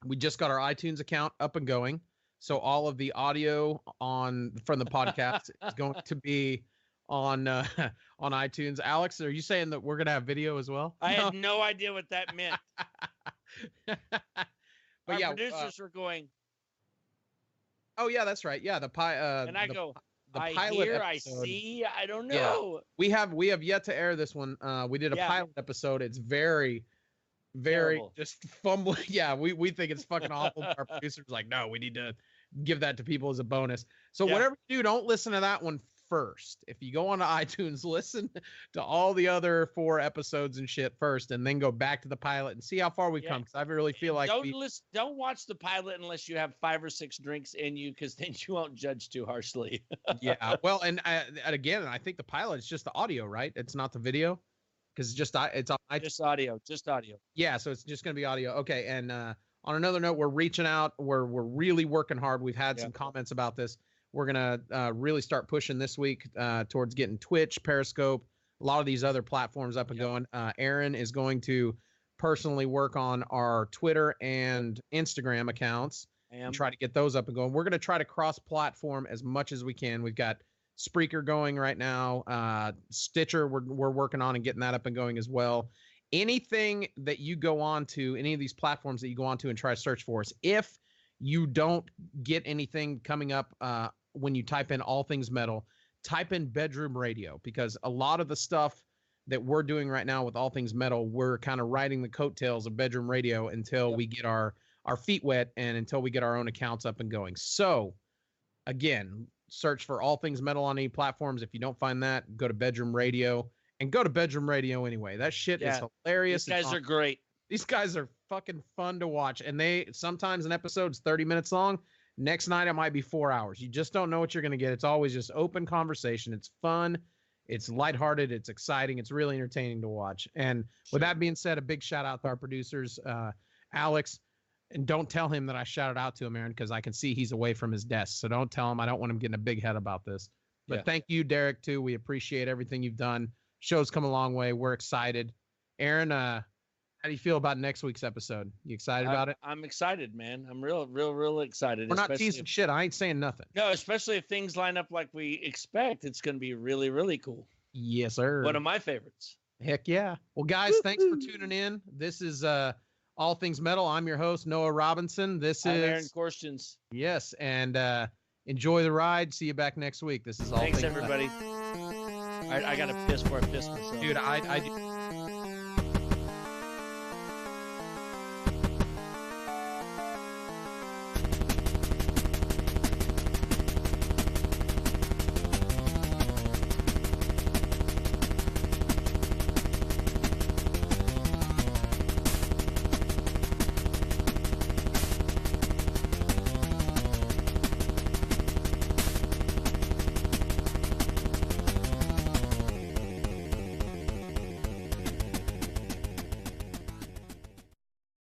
We just got our iTunes account up and going. So all of the audio from the podcast is going to be on iTunes. Alex, are you saying that we're gonna have video as well? I had no idea what that meant. But our producers were going. Oh yeah, that's right. Yeah, and I go. I hear, episode, I see. I don't know. Yeah. We have yet to air this one. We did a pilot episode. It's very terrible. Just fumbling. Yeah, we think it's fucking awful. Our producer's like, no, we need to give that to people as a bonus. So whatever you do, don't listen to that one first. If you go on to iTunes, listen to all the other 4 episodes and shit first, and then go back to the pilot and see how far we've come. Because I really feel like don't watch the pilot unless you have 5 or 6 drinks in you, because then you won't judge too harshly. Yeah, well, and again, I think the pilot is just the audio, right? It's not the video, because it's on iTunes. Just audio. Yeah, so it's just gonna be audio. Okay, and on another note, we're reaching out. We're really working hard. We've had some comments about this. We're going to really start pushing this week towards getting Twitch, Periscope, a lot of these other platforms up and going. Aaron is going to personally work on our Twitter and Instagram accounts and try to get those up and going. We're going to try to cross-platform as much as we can. We've got Spreaker going right now. Stitcher, we're working on and getting that up and going as well. Anything that you go on to, any of these platforms that you go on to and try to search for us, if you don't get anything coming up when you type in All Things Metal, type in Bedroom Radio, because a lot of the stuff that we're doing right now with All Things Metal, we're kind of riding the coattails of Bedroom Radio until we get our feet wet and until we get our own accounts up and going. So, again, search for All Things Metal on any platforms. If you don't find that, go to Bedroom Radio, and go to Bedroom Radio anyway. That shit is hilarious. These guys are great. These guys are fucking fun to watch, and they sometimes an episode's 30 minutes long. Next night it might be 4 hours. You just don't know what you're going to get. It's always just open conversation. It's fun. It's lighthearted. It's exciting. It's really entertaining to watch. And with that being said, a big shout out to our producers, Alex. And don't tell him that I shouted out to him, Aaron, because I can see he's away from his desk. So don't tell him. I don't want him getting a big head about this. But thank you, Derek, too. We appreciate everything you've done. Show's come a long way. We're excited. Aaron, how do you feel about next week's episode? You excited about it? I'm excited, man. I'm real excited. We're not teasing shit. I ain't saying nothing. No, especially if things line up like we expect. It's going to be really, really cool. Yes, sir. One of my favorites. Heck yeah. Well, guys, thanks for tuning in. This is All Things Metal. I'm your host, Noah Robinson. I'm Aaron Korstens. Yes, and enjoy the ride. See you back next week. This is All Things Thanks, everybody. I got to piss before I piss myself. Dude, I do.